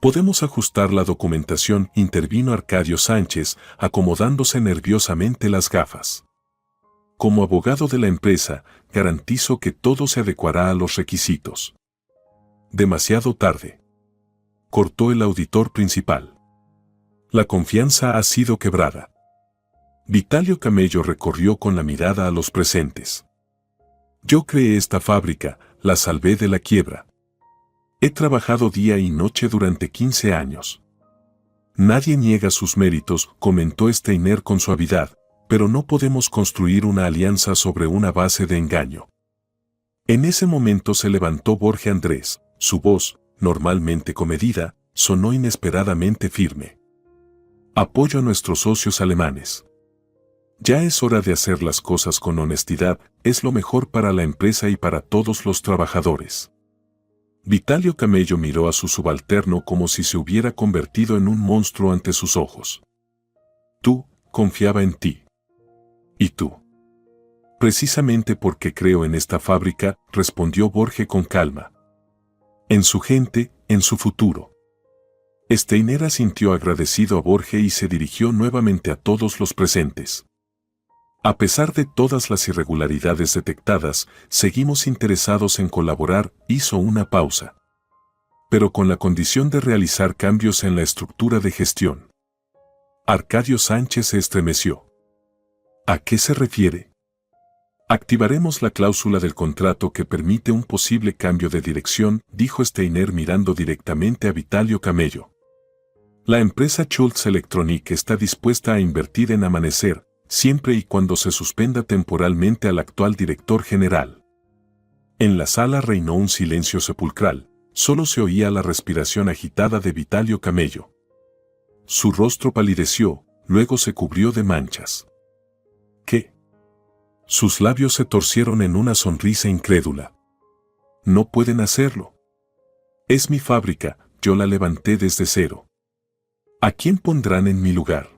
Speaker 1: Podemos ajustar la documentación, intervino Arcadio Sánchez, acomodándose nerviosamente las gafas. Como abogado de la empresa, garantizo que todo se adecuará a los requisitos. Demasiado tarde. Cortó el auditor principal. La confianza ha sido quebrada. Vitalio Camello recorrió con la mirada a los presentes. Yo creé esta fábrica, la salvé de la quiebra. He trabajado día y noche durante 15 años. Nadie niega sus méritos, comentó Steiner con suavidad, pero no podemos construir una alianza sobre una base de engaño. En ese momento se levantó Borge Andrés, su voz, normalmente comedida, sonó inesperadamente firme. Apoyo a nuestros socios alemanes. Ya es hora de hacer las cosas con honestidad, es lo mejor para la empresa y para todos los trabajadores. Vitalio Camello miró a su subalterno como si se hubiera convertido en un monstruo ante sus ojos. Tú, confiaba en ti. ¿Y tú? Precisamente porque creo en esta fábrica, respondió Borge con calma. En su gente, en su futuro. Steiner asintió agradecido a Borge y se dirigió nuevamente a todos los presentes. A pesar de todas las irregularidades detectadas, seguimos interesados en colaborar, hizo una pausa. Pero con la condición de realizar cambios en la estructura de gestión. Arcadio Sánchez se estremeció. ¿A qué se refiere? Activaremos la cláusula del contrato que permite un posible cambio de dirección, dijo Steiner mirando directamente a Vitalio Camello. La empresa Schultz Electronic está dispuesta a invertir en Amanecer, siempre y cuando se suspenda temporalmente al actual director general. En la sala reinó un silencio sepulcral, solo se oía la respiración agitada de Vitalio Camello. Su rostro palideció, luego se cubrió de manchas. ¿Qué? Sus labios se torcieron en una sonrisa incrédula. No pueden hacerlo. Es mi fábrica, yo la levanté desde cero. ¿A quién pondrán en mi lugar?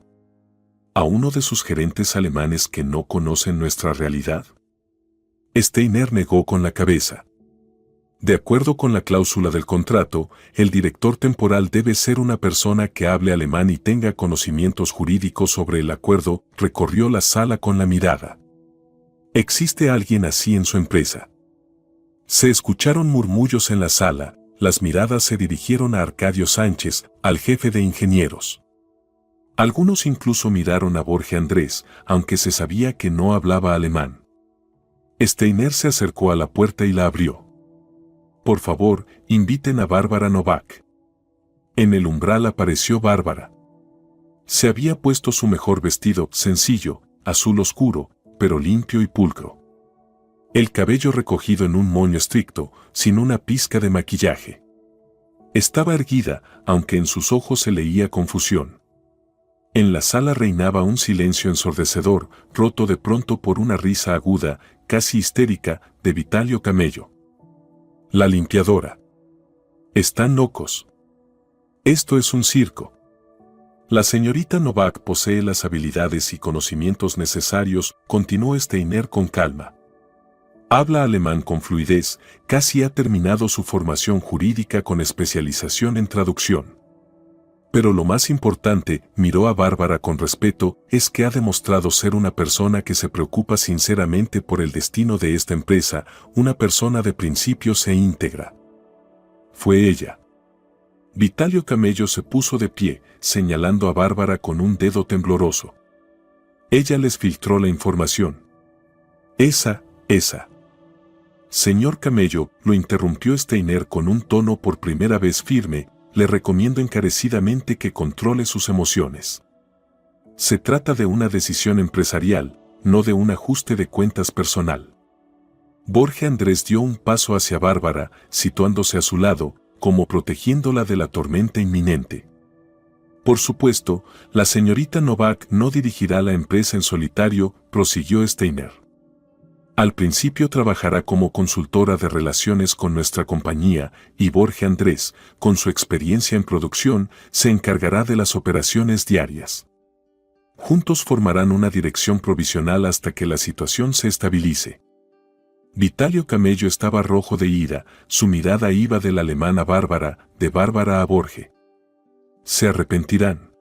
Speaker 1: ¿A uno de sus gerentes alemanes que no conocen nuestra realidad? Steiner negó con la cabeza. De acuerdo con la cláusula del contrato, el director temporal debe ser una persona que hable alemán y tenga conocimientos jurídicos sobre el acuerdo, recorrió la sala con la mirada. ¿Existe alguien así en su empresa? Se escucharon murmullos en la sala, las miradas se dirigieron a Arcadio Sánchez, al jefe de ingenieros. Algunos incluso miraron a Borge Andrés, aunque se sabía que no hablaba alemán. Steiner se acercó a la puerta y la abrió. Por favor, inviten a Bárbara Novak. En el umbral apareció Bárbara. Se había puesto su mejor vestido, sencillo, azul oscuro, pero limpio y pulcro. El cabello recogido en un moño estricto, sin una pizca de maquillaje. Estaba erguida, aunque en sus ojos se leía confusión. En la sala reinaba un silencio ensordecedor, roto de pronto por una risa aguda, casi histérica, de Vitalio Camello. La limpiadora. Están locos. Esto es un circo. La señorita Novak posee las habilidades y conocimientos necesarios, continuó Steiner con calma. Habla alemán con fluidez, casi ha terminado su formación jurídica con especialización en traducción. Pero lo más importante, miró a Bárbara con respeto, es que ha demostrado ser una persona que se preocupa sinceramente por el destino de esta empresa, una persona de principios e íntegra. Fue ella. Vitalio Camello se puso de pie, señalando a Bárbara con un dedo tembloroso. Ella les filtró la información. Esa. Señor Camello, lo interrumpió Steiner con un tono por primera vez firme, le recomiendo encarecidamente que controle sus emociones. Se trata de una decisión empresarial, no de un ajuste de cuentas personal. Borge Andrés dio un paso hacia Bárbara, situándose a su lado, como protegiéndola de la tormenta inminente. Por supuesto, la señorita Novak no dirigirá la empresa en solitario, prosiguió Steiner. Al principio trabajará como consultora de relaciones con nuestra compañía y Borge Andrés, con su experiencia en producción, se encargará de las operaciones diarias. Juntos formarán una dirección provisional hasta que la situación se estabilice. Vitalio Camello estaba rojo de ira, su mirada iba del alemán a Bárbara, de Bárbara a Borge. Se arrepentirán.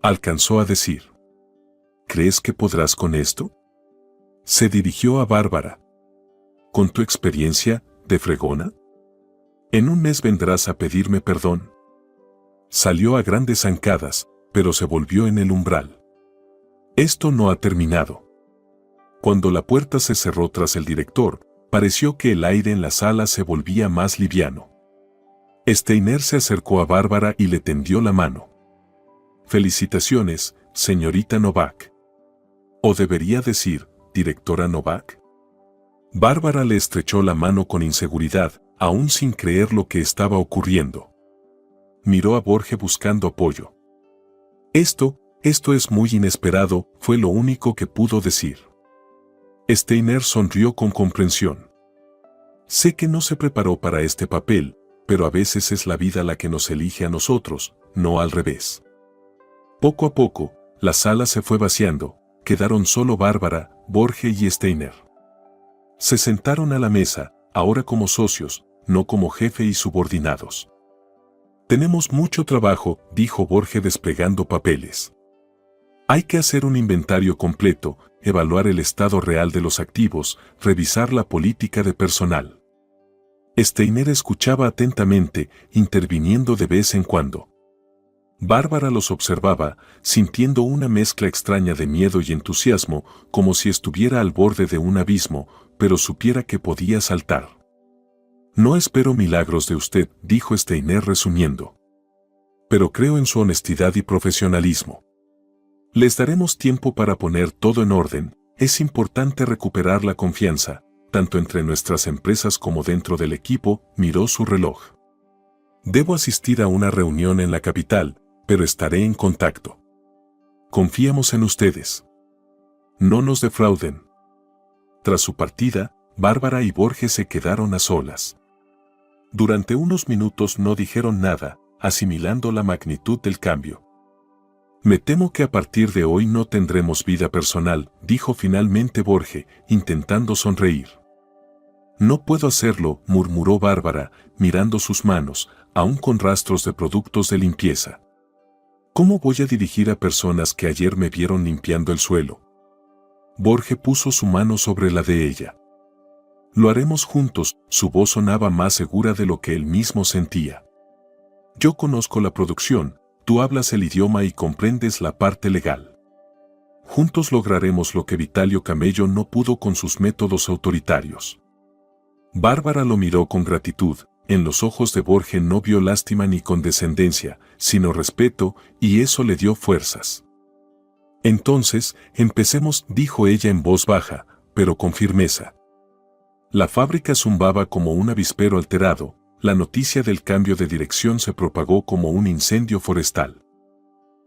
Speaker 1: Alcanzó a decir. ¿Crees que podrás con esto? Se dirigió a Bárbara. ¿Con tu experiencia, de fregona? ¿En un mes vendrás a pedirme perdón? Salió a grandes zancadas, pero se volvió en el umbral. Esto no ha terminado. Cuando la puerta se cerró tras el director, pareció que el aire en la sala se volvía más liviano. Steiner se acercó a Bárbara y le tendió la mano. Felicitaciones, señorita Novak. O debería decir, directora Novak. Bárbara le estrechó la mano con inseguridad, aún sin creer lo que estaba ocurriendo. Miró a Borge buscando apoyo. Esto es muy inesperado, fue lo único que pudo decir. Steiner sonrió con comprensión. Sé que no se preparó para este papel, pero a veces es la vida la que nos elige a nosotros, no al revés. Poco a poco, la sala se fue vaciando, quedaron solo Bárbara, Borge y Steiner. Se sentaron a la mesa, ahora como socios, no como jefe y subordinados. Tenemos mucho trabajo, dijo Borge desplegando papeles. Hay que hacer un inventario completo, evaluar el estado real de los activos, revisar la política de personal. Steiner escuchaba atentamente, interviniendo de vez en cuando. Bárbara los observaba, sintiendo una mezcla extraña de miedo y entusiasmo, como si estuviera al borde de un abismo, pero supiera que podía saltar. No espero milagros de usted, dijo Steiner resumiendo. Pero creo en su honestidad y profesionalismo. Les daremos tiempo para poner todo en orden, es importante recuperar la confianza, tanto entre nuestras empresas como dentro del equipo, miró su reloj. Debo asistir a una reunión en la capital, pero estaré en contacto. Confiamos en ustedes. No nos defrauden. Tras su partida, Bárbara y Borge se quedaron a solas. Durante unos minutos no dijeron nada, asimilando la magnitud del cambio. Me temo que a partir de hoy no tendremos vida personal, dijo finalmente Borge, intentando sonreír. No puedo hacerlo, murmuró Bárbara, mirando sus manos, aún con rastros de productos de limpieza. ¿Cómo voy a dirigir a personas que ayer me vieron limpiando el suelo? Borge puso su mano sobre la de ella. Lo haremos juntos, su voz sonaba más segura de lo que él mismo sentía. Yo conozco la producción, tú hablas el idioma y comprendes la parte legal. Juntos lograremos lo que Vitalio Camello no pudo con sus métodos autoritarios. Bárbara lo miró con gratitud, en los ojos de Borges no vio lástima ni condescendencia, sino respeto, y eso le dio fuerzas. Entonces, empecemos, dijo ella en voz baja, pero con firmeza. La fábrica zumbaba como un avispero alterado, la noticia del cambio de dirección se propagó como un incendio forestal.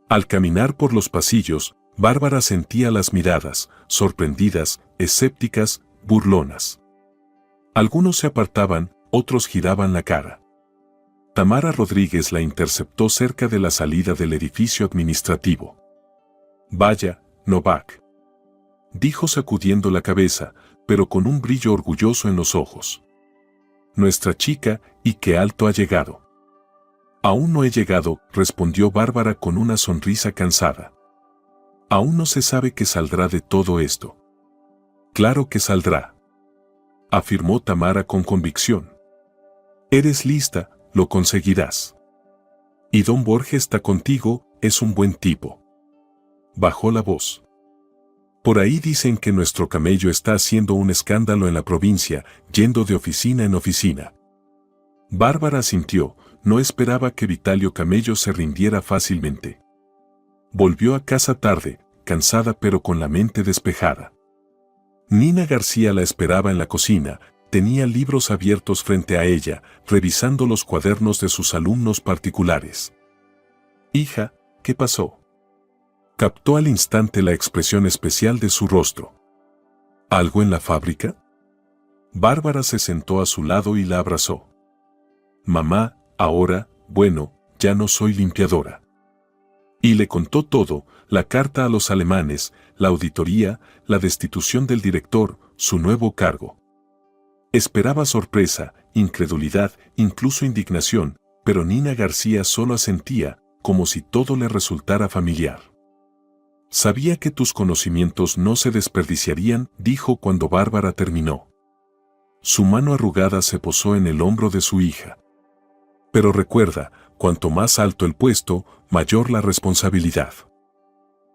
Speaker 1: Al caminar por los pasillos, Bárbara sentía las miradas, sorprendidas, escépticas, burlonas. Algunos se apartaban, otros giraban la cara. Tamara Rodríguez la interceptó cerca de la salida del edificio administrativo. Vaya, Novak, dijo sacudiendo la cabeza, pero con un brillo orgulloso en los ojos. Nuestra chica, y qué alto ha llegado. Aún no he llegado, respondió Bárbara con una sonrisa cansada. Aún no se sabe qué saldrá de todo esto. Claro que saldrá, afirmó Tamara con convicción. Eres lista, lo conseguirás. Y don Borges está contigo, es un buen tipo. Bajó la voz. Por ahí dicen que nuestro camello está haciendo un escándalo en la provincia, yendo de oficina en oficina. Bárbara asintió, no esperaba que Vitalio Camello se rindiera fácilmente. Volvió a casa tarde, cansada pero con la mente despejada. Nina García la esperaba en la cocina, tenía libros abiertos frente a ella, revisando los cuadernos de sus alumnos particulares. Hija, ¿qué pasó? Captó al instante la expresión especial de su rostro. ¿Algo en la fábrica? Bárbara se sentó a su lado y la abrazó. Mamá, ahora, bueno, ya no soy limpiadora. Y le contó todo, la carta a los alemanes, la auditoría, la destitución del director, su nuevo cargo. Esperaba sorpresa, incredulidad, incluso indignación, pero Nina García solo asentía, como si todo le resultara familiar. Sabía que tus conocimientos no se desperdiciarían, dijo cuando Bárbara terminó. Su mano arrugada se posó en el hombro de su hija. Pero recuerda, cuanto más alto el puesto, mayor la responsabilidad.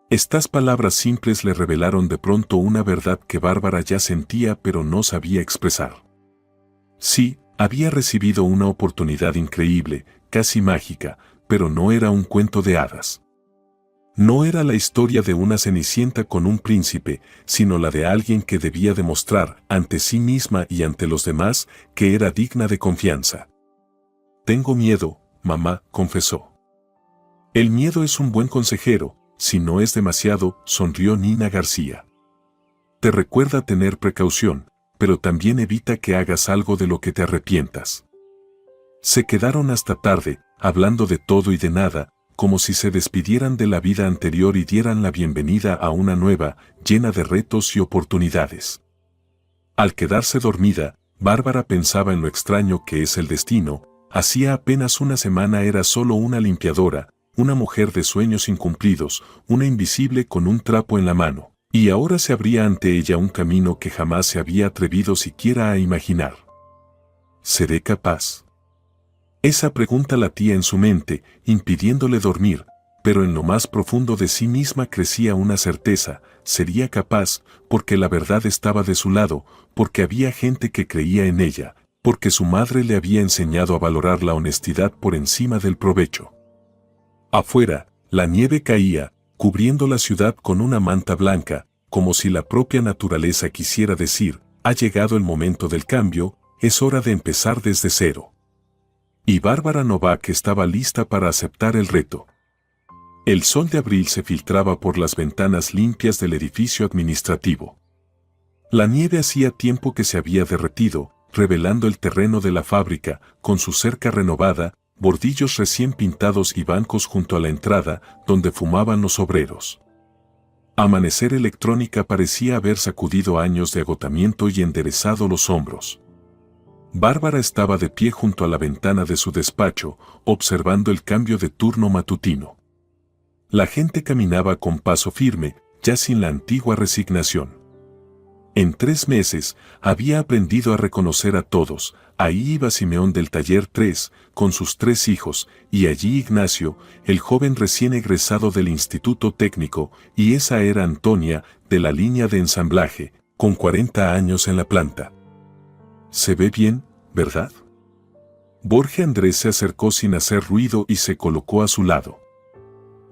Speaker 1: Estas palabras simples le revelaron de pronto una verdad que Bárbara ya sentía pero no sabía expresar. Sí, había recibido una oportunidad increíble, casi mágica, pero no era un cuento de hadas. No era la historia de una cenicienta con un príncipe, sino la de alguien que debía demostrar, ante sí misma y ante los demás, que era digna de confianza. Tengo miedo, mamá, confesó. El miedo es un buen consejero, si no es demasiado, sonrió Nina García. Te recuerda tener precaución, pero también evita que hagas algo de lo que te arrepientas. Se quedaron hasta tarde, hablando de todo y de nada, como si se despidieran de la vida anterior y dieran la bienvenida a una nueva, llena de retos y oportunidades. Al quedarse dormida, Bárbara pensaba en lo extraño que es el destino. Hacía apenas una semana era solo una limpiadora, una mujer de sueños incumplidos, una invisible con un trapo en la mano, y ahora se abría ante ella un camino que jamás se había atrevido siquiera a imaginar. ¿Seré capaz? Esa pregunta latía en su mente, impidiéndole dormir, pero en lo más profundo de sí misma crecía una certeza: sería capaz, porque la verdad estaba de su lado, porque había gente que creía en ella, porque su madre le había enseñado a valorar la honestidad por encima del provecho. Afuera, la nieve caía, cubriendo la ciudad con una manta blanca, como si la propia naturaleza quisiera decir: ha llegado el momento del cambio, es hora de empezar desde cero. Y Bárbara Novak estaba lista para aceptar el reto. El sol de abril se filtraba por las ventanas limpias del edificio administrativo. La nieve hacía tiempo que se había derretido, revelando el terreno de la fábrica, con su cerca renovada, bordillos recién pintados y bancos junto a la entrada, donde fumaban los obreros. Amanecer Electrónica parecía haber sacudido años de agotamiento y enderezado los hombros. Bárbara estaba de pie junto a la ventana de su despacho, observando el cambio de turno matutino. La gente caminaba con paso firme, ya sin la antigua resignación. En 3 meses, había aprendido a reconocer a todos. Ahí iba Simeón del taller 3, con sus 3 hijos, y allí Ignacio, el joven recién egresado del Instituto Técnico, y esa era Antonia, de la línea de ensamblaje, con 40 años en la planta. Se ve bien, ¿verdad? Borge Andrés se acercó sin hacer ruido y se colocó a su lado.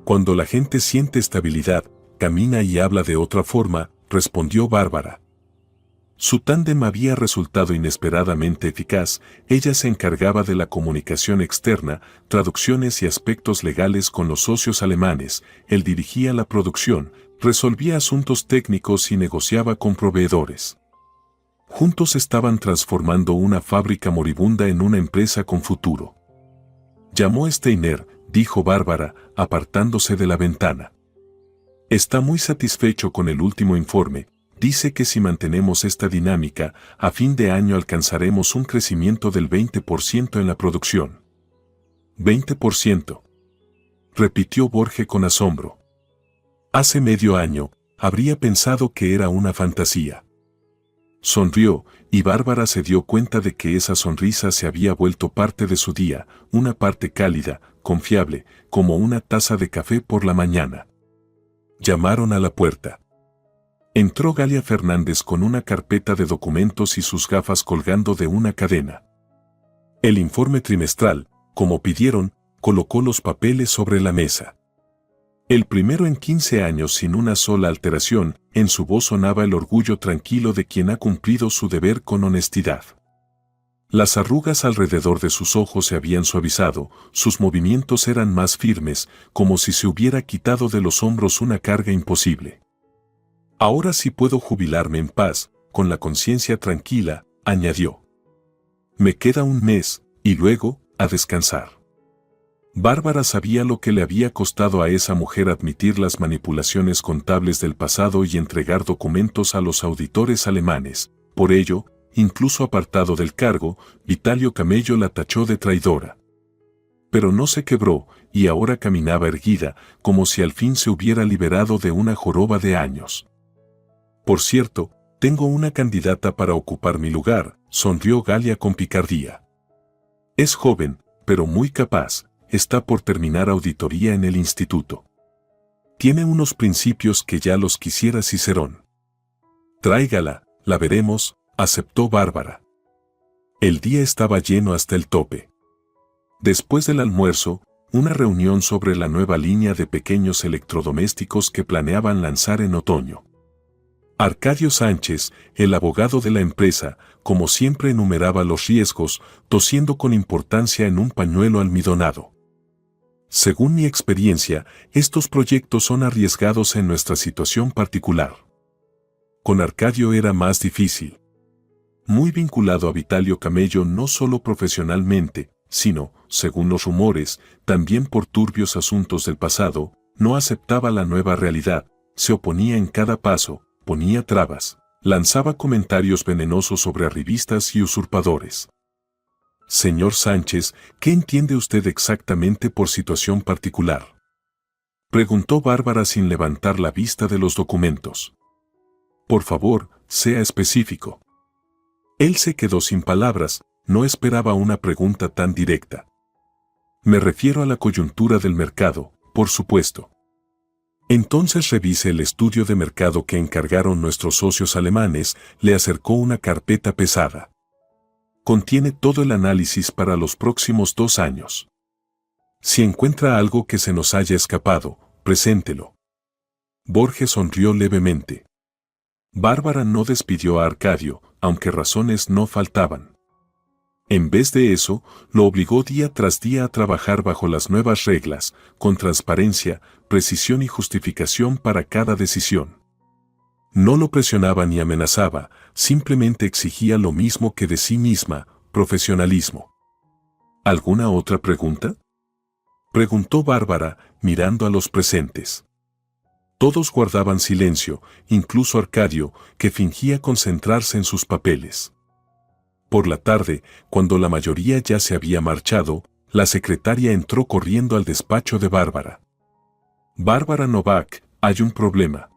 Speaker 1: Cuando la gente siente estabilidad, camina y habla de otra forma, respondió Bárbara. Su tándem había resultado inesperadamente eficaz. Ella se encargaba de la comunicación externa, traducciones y aspectos legales con los socios alemanes, él dirigía la producción, resolvía asuntos técnicos y negociaba con proveedores. Juntos estaban transformando una fábrica moribunda en una empresa con futuro. Llamó Steiner, dijo Bárbara, apartándose de la ventana. Está muy satisfecho con el último informe. Dice que si mantenemos esta dinámica, a fin de año alcanzaremos un crecimiento del 20% en la producción. ¿20%? Repitió Borge con asombro. Hace medio año, habría pensado que era una fantasía. Sonrió, y Bárbara se dio cuenta de que esa sonrisa se había vuelto parte de su día, una parte cálida, confiable, como una taza de café por la mañana. Llamaron a la puerta. Entró Galia Fernández con una carpeta de documentos y sus gafas colgando de una cadena. El informe trimestral, como pidieron, colocó los papeles sobre la mesa. El primero en 15 años sin una sola alteración, en su voz sonaba el orgullo tranquilo de quien ha cumplido su deber con honestidad. Las arrugas alrededor de sus ojos se habían suavizado, sus movimientos eran más firmes, como si se hubiera quitado de los hombros una carga imposible. Ahora sí puedo jubilarme en paz, con la conciencia tranquila, añadió. Me queda un mes, y luego, a descansar. Bárbara sabía lo que le había costado a esa mujer admitir las manipulaciones contables del pasado y entregar documentos a los auditores alemanes. Por ello, incluso apartado del cargo, Vitalio Camello la tachó de traidora. Pero no se quebró, y ahora caminaba erguida, como si al fin se hubiera liberado de una joroba de años. Por cierto, tengo una candidata para ocupar mi lugar, sonrió Galia con picardía. Es joven, pero muy capaz, está por terminar auditoría en el instituto. Tiene unos principios que ya los quisiera Cicerón. Tráigala, la veremos, aceptó Bárbara. El día estaba lleno hasta el tope. Después del almuerzo, una reunión sobre la nueva línea de pequeños electrodomésticos que planeaban lanzar en otoño. Arcadio Sánchez, el abogado de la empresa, como siempre enumeraba los riesgos, tosiendo con importancia en un pañuelo almidonado. Según mi experiencia, estos proyectos son arriesgados en nuestra situación particular. Con Arcadio era más difícil. Muy vinculado a Vitalio Camello no solo profesionalmente, sino, según los rumores, también por turbios asuntos del pasado, no aceptaba la nueva realidad, se oponía en cada paso, ponía trabas, lanzaba comentarios venenosos sobre arribistas y usurpadores. Señor Sánchez, ¿qué entiende usted exactamente por situación particular? Preguntó Bárbara sin levantar la vista de los documentos. Por favor, sea específico. Él se quedó sin palabras, no esperaba una pregunta tan directa. Me refiero a la coyuntura del mercado, por supuesto. Entonces revise el estudio de mercado que encargaron nuestros socios alemanes, le acercó una carpeta pesada. Contiene todo el análisis para los próximos 2 años. Si encuentra algo que se nos haya escapado, preséntelo. Borge sonrió levemente. Bárbara no despidió a Arcadio, aunque razones no faltaban. En vez de eso, lo obligó día tras día a trabajar bajo las nuevas reglas, con transparencia, precisión y justificación para cada decisión. No lo presionaba ni amenazaba, simplemente exigía lo mismo que de sí misma, profesionalismo. ¿Alguna otra pregunta? Preguntó Bárbara, mirando a los presentes. Todos guardaban silencio, incluso Arcadio, que fingía concentrarse en sus papeles. Por la tarde, cuando la mayoría ya se había marchado, la secretaria entró corriendo al despacho de Bárbara. Bárbara Novak, hay un problema.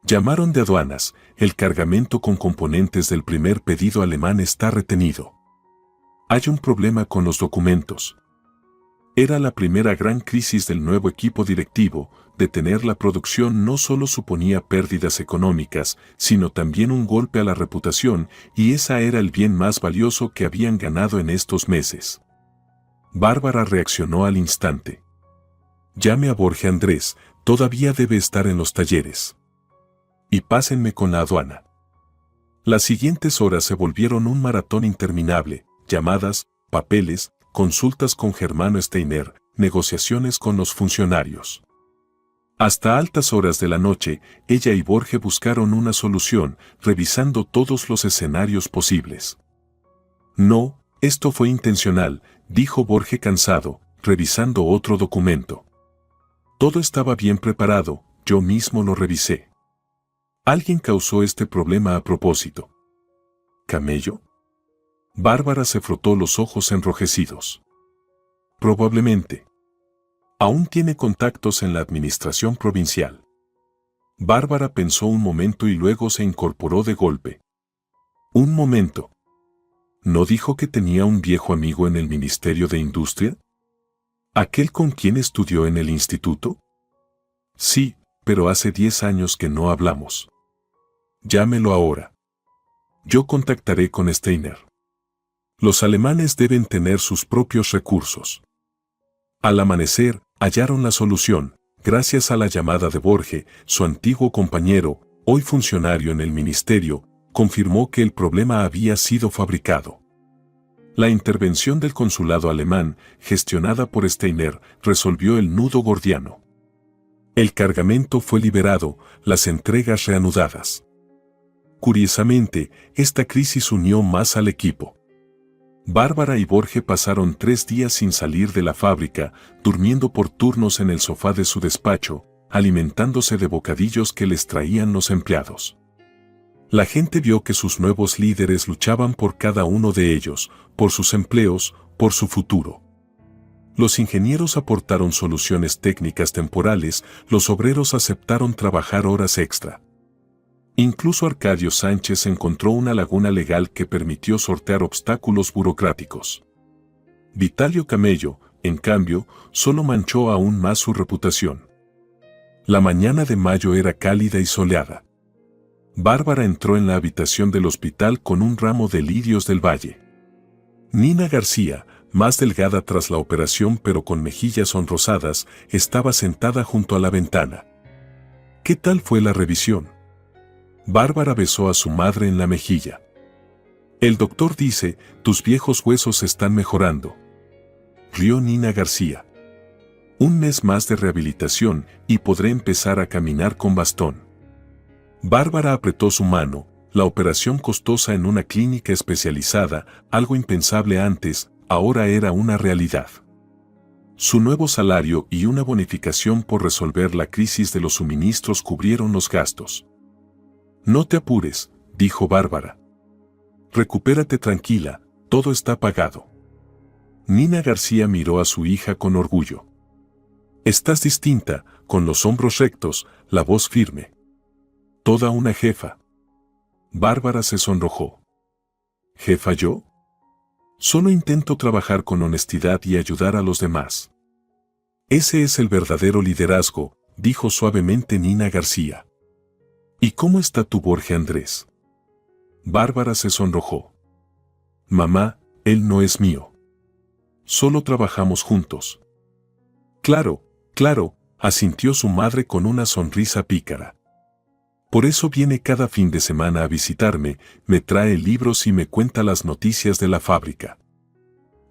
Speaker 1: Llamaron de aduanas, el cargamento con componentes del primer pedido alemán está retenido. Hay un problema con los documentos. Era la primera gran crisis del nuevo equipo directivo. Detener la producción no solo suponía pérdidas económicas, sino también un golpe a la reputación, y ese era el bien más valioso que habían ganado en estos meses. Bárbara reaccionó al instante. Llame a Borge Andrés, todavía debe estar en los talleres. Y pásenme con la aduana. Las siguientes horas se volvieron un maratón interminable, llamadas, papeles, consultas con Germano Steiner, negociaciones con los funcionarios. Hasta altas horas de la noche, ella y Borge buscaron una solución, revisando todos los escenarios posibles. No, esto fue intencional, dijo Borge cansado, revisando otro documento. Todo estaba bien preparado, yo mismo lo revisé. Alguien causó este problema a propósito. ¿Camello? Bárbara se frotó los ojos enrojecidos. Probablemente. Aún tiene contactos en la administración provincial. Bárbara pensó un momento y luego se incorporó de golpe. Un momento. ¿No dijo que tenía un viejo amigo en el Ministerio de Industria? ¿Aquel con quien estudió en el instituto? Sí, pero hace 10 años que no hablamos. Llámelo ahora. Yo contactaré con Steiner. Los alemanes deben tener sus propios recursos. Al amanecer, hallaron la solución, gracias a la llamada de Borge, su antiguo compañero, hoy funcionario en el ministerio, confirmó que el problema había sido fabricado. La intervención del consulado alemán, gestionada por Steiner, resolvió el nudo gordiano. El cargamento fue liberado, las entregas reanudadas. Curiosamente, esta crisis unió más al equipo. Bárbara y Borge pasaron 3 días sin salir de la fábrica, durmiendo por turnos en el sofá de su despacho, alimentándose de bocadillos que les traían los empleados. La gente vio que sus nuevos líderes luchaban por cada uno de ellos, por sus empleos, por su futuro. Los ingenieros aportaron soluciones técnicas temporales, los obreros aceptaron trabajar horas extra. Incluso Arcadio Sánchez encontró una laguna legal que permitió sortear obstáculos burocráticos. Vitalio Camello, en cambio, solo manchó aún más su reputación. La mañana de mayo era cálida y soleada. Bárbara entró en la habitación del hospital con un ramo de lirios del valle. Nina García, más delgada tras la operación pero con mejillas sonrosadas, estaba sentada junto a la ventana. ¿Qué tal fue la revisión? Bárbara besó a su madre en la mejilla. El doctor dice, tus viejos huesos están mejorando. Rió Nina García. Un mes más de rehabilitación y podré empezar a caminar con bastón. Bárbara apretó su mano, la operación costosa en una clínica especializada, algo impensable antes, ahora era una realidad. Su nuevo salario y una bonificación por resolver la crisis de los suministros cubrieron los gastos. No te apures, dijo Bárbara. Recupérate tranquila, todo está pagado. Nina García miró a su hija con orgullo. Estás distinta, con los hombros rectos, la voz firme. Toda una jefa. Bárbara se sonrojó. ¿Jefa yo? Solo intento trabajar con honestidad y ayudar a los demás. Ese es el verdadero liderazgo, dijo suavemente Nina García. ¿Y cómo está tu Borge Andrés? Bárbara se sonrojó. Mamá, él no es mío. Solo trabajamos juntos. Claro, claro, asintió su madre con una sonrisa pícara. Por eso viene cada fin de semana a visitarme, me trae libros y me cuenta las noticias de la fábrica.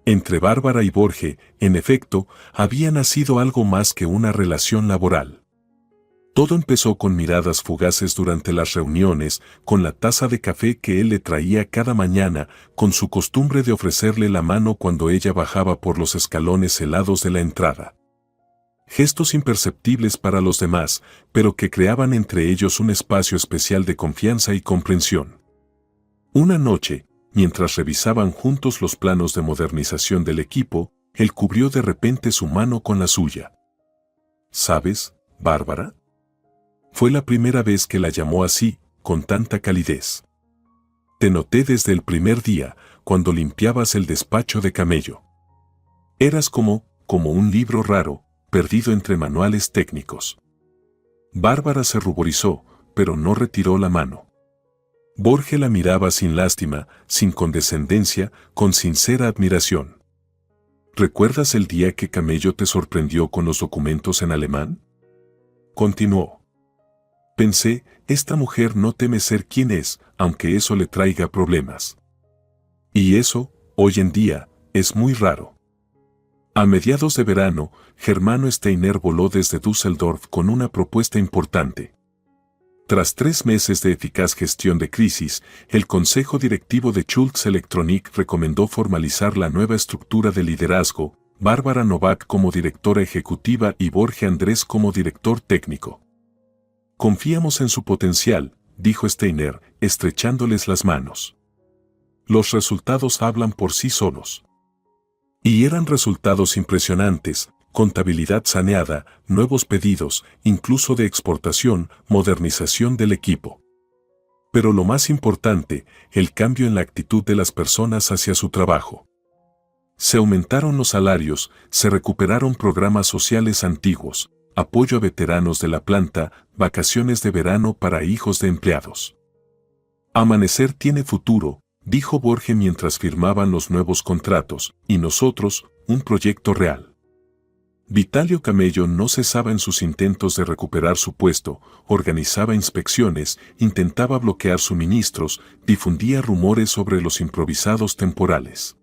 Speaker 1: Entre Bárbara y Borge, en efecto, había nacido algo más que una relación laboral. Todo empezó con miradas fugaces durante las reuniones, con la taza de café que él le traía cada mañana, con su costumbre de ofrecerle la mano cuando ella bajaba por los escalones helados de la entrada. Gestos imperceptibles para los demás, pero que creaban entre ellos un espacio especial de confianza y comprensión. Una noche, mientras revisaban juntos los planos de modernización del equipo, él cubrió de repente su mano con la suya. ¿Sabes, Bárbara? Fue la primera vez que la llamó así, con tanta calidez. Te noté desde el primer día, cuando limpiabas el despacho de camello. Eras como un libro raro, perdido entre manuales técnicos. Bárbara se ruborizó, pero no retiró la mano. Borge la miraba sin lástima, sin condescendencia, con sincera admiración. ¿Recuerdas el día que Camello te sorprendió con los documentos en alemán? Continuó. Pensé, esta mujer no teme ser quien es, aunque eso le traiga problemas. Y eso, hoy en día, es muy raro. A mediados de verano, Germano Steiner voló desde Düsseldorf con una propuesta importante. Tras 3 meses de eficaz gestión de crisis, el Consejo Directivo de Schultz Electronic recomendó formalizar la nueva estructura de liderazgo, Bárbara Novak como directora ejecutiva y Borge Andrés como director técnico. Confiamos en su potencial, dijo Steiner, estrechándoles las manos. Los resultados hablan por sí solos. Y eran resultados impresionantes: contabilidad saneada, nuevos pedidos, incluso de exportación, modernización del equipo. Pero lo más importante, el cambio en la actitud de las personas hacia su trabajo. Se aumentaron los salarios, se recuperaron programas sociales antiguos, apoyo a veteranos de la planta, vacaciones de verano para hijos de empleados. Amanecer tiene futuro, dijo Borge mientras firmaban los nuevos contratos, y nosotros, un proyecto real. Vitalio Camello no cesaba en sus intentos de recuperar su puesto, organizaba inspecciones, intentaba bloquear suministros, difundía rumores sobre los improvisados temporales.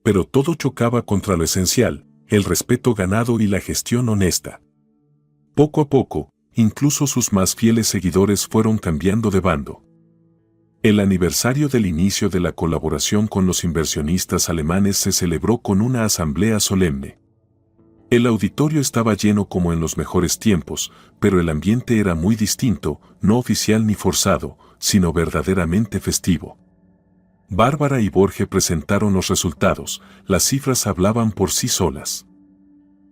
Speaker 1: Pero todo chocaba contra lo esencial, el respeto ganado y la gestión honesta. Poco a poco, incluso sus más fieles seguidores fueron cambiando de bando. El aniversario del inicio de la colaboración con los inversionistas alemanes se celebró con una asamblea solemne. El auditorio estaba lleno como en los mejores tiempos, pero el ambiente era muy distinto, no oficial ni forzado, sino verdaderamente festivo. Bárbara y Borge presentaron los resultados, las cifras hablaban por sí solas.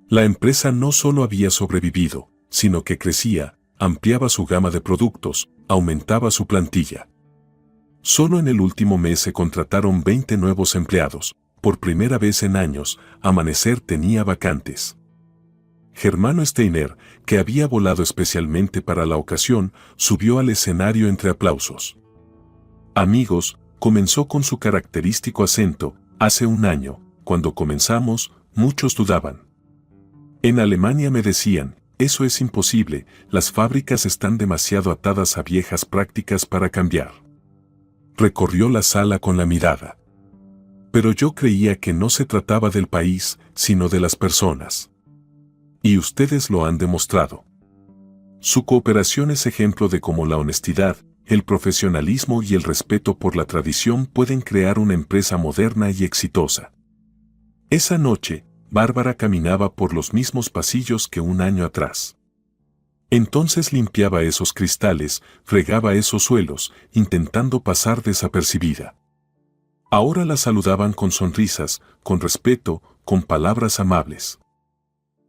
Speaker 1: La empresa no solo había sobrevivido, sino que crecía, ampliaba su gama de productos, aumentaba su plantilla. Solo en el último mes se contrataron 20 nuevos empleados. Por primera vez en años, Amanecer tenía vacantes. Germano Steiner, que había volado especialmente para la ocasión, subió al escenario entre aplausos. Amigos, comenzó con su característico acento, hace un año, cuando comenzamos, muchos dudaban. En Alemania me decían, eso es imposible, las fábricas están demasiado atadas a viejas prácticas para cambiar. Recorrió la sala con la mirada. Pero yo creía que no se trataba del país, sino de las personas. Y ustedes lo han demostrado. Su cooperación es ejemplo de cómo la honestidad, el profesionalismo y el respeto por la tradición pueden crear una empresa moderna y exitosa. Esa noche, Bárbara caminaba por los mismos pasillos que un año atrás. Entonces limpiaba esos cristales, fregaba esos suelos, intentando pasar desapercibida. Ahora la saludaban con sonrisas, con respeto, con palabras amables.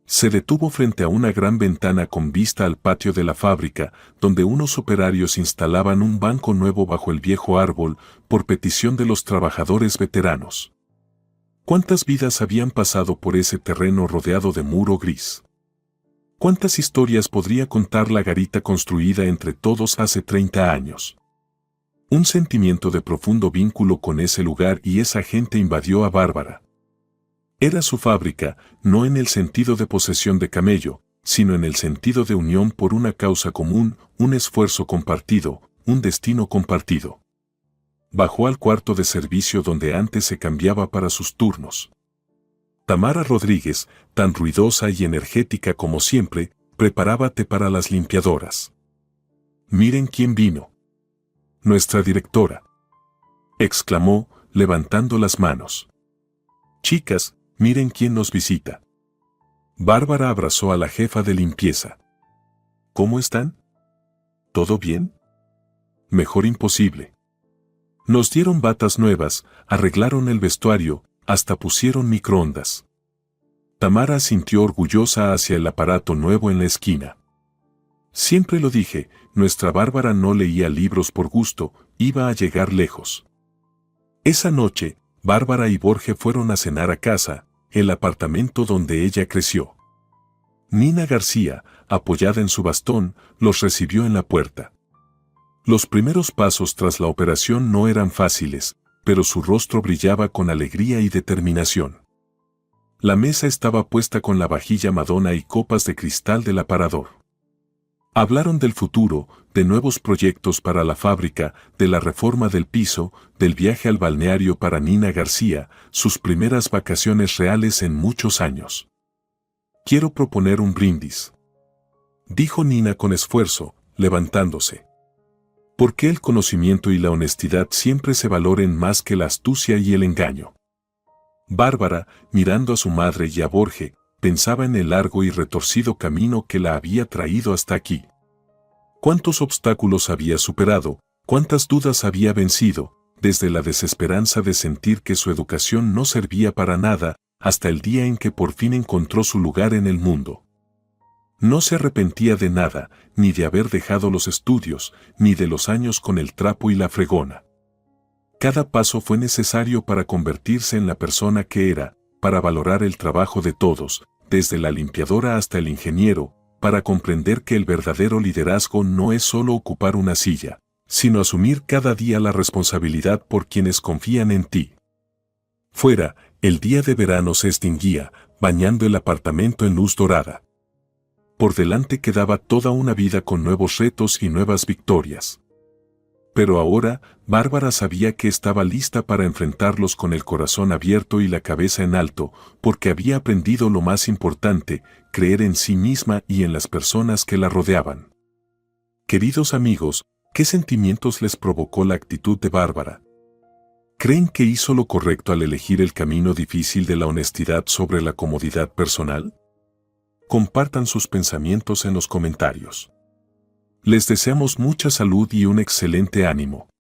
Speaker 1: Se detuvo frente a una gran ventana con vista al patio de la fábrica, donde unos operarios instalaban un banco nuevo bajo el viejo árbol, por petición de los trabajadores veteranos. ¿Cuántas vidas habían pasado por ese terreno rodeado de muro gris? ¿Cuántas historias podría contar la garita construida entre todos hace 30 años? Un sentimiento de profundo vínculo con ese lugar y esa gente invadió a Bárbara. Era su fábrica, no en el sentido de posesión de camello, sino en el sentido de unión por una causa común, un esfuerzo compartido, un destino compartido. Bajó al cuarto de servicio donde antes se cambiaba para sus turnos. Tamara Rodríguez, tan ruidosa y energética como siempre, preparaba té para las limpiadoras. «Miren quién vino. Nuestra directora», exclamó, levantando las manos. «Chicas, miren quién nos visita». Bárbara abrazó a la jefa de limpieza. «¿Cómo están? ¿Todo bien?» «Mejor imposible. Nos dieron batas nuevas, arreglaron el vestuario, hasta pusieron microondas». Tamara sintió orgullosa hacia el aparato nuevo en la esquina. Siempre lo dije, nuestra Bárbara no leía libros por gusto, iba a llegar lejos. Esa noche, Bárbara y Borge fueron a cenar a casa, el apartamento donde ella creció. Nina García, apoyada en su bastón, los recibió en la puerta. Los primeros pasos tras la operación no eran fáciles, pero su rostro brillaba con alegría y determinación. La mesa estaba puesta con la vajilla Madonna y copas de cristal del aparador. Hablaron del futuro, de nuevos proyectos para la fábrica, de la reforma del piso, del viaje al balneario para Nina García, sus primeras vacaciones reales en muchos años. Quiero proponer un brindis, dijo Nina con esfuerzo, levantándose. ¿Por qué el conocimiento y la honestidad siempre se valoren más que la astucia y el engaño? Bárbara, mirando a su madre y a Borge, pensaba en el largo y retorcido camino que la había traído hasta aquí. ¿Cuántos obstáculos había superado? ¿Cuántas dudas había vencido? Desde la desesperanza de sentir que su educación no servía para nada, hasta el día en que por fin encontró su lugar en el mundo. No se arrepentía de nada, ni de haber dejado los estudios, ni de los años con el trapo y la fregona. Cada paso fue necesario para convertirse en la persona que era, para valorar el trabajo de todos, desde la limpiadora hasta el ingeniero, para comprender que el verdadero liderazgo no es solo ocupar una silla, sino asumir cada día la responsabilidad por quienes confían en ti. Fuera, el día de verano se extinguía, bañando el apartamento en luz dorada. Por delante quedaba toda una vida con nuevos retos y nuevas victorias. Pero ahora, Bárbara sabía que estaba lista para enfrentarlos con el corazón abierto y la cabeza en alto, porque había aprendido lo más importante, creer en sí misma y en las personas que la rodeaban. Queridos amigos, ¿qué sentimientos les provocó la actitud de Bárbara? ¿Creen que hizo lo correcto al elegir el camino difícil de la honestidad sobre la comodidad personal? Compartan sus pensamientos en los comentarios. Les deseamos mucha salud y un excelente ánimo.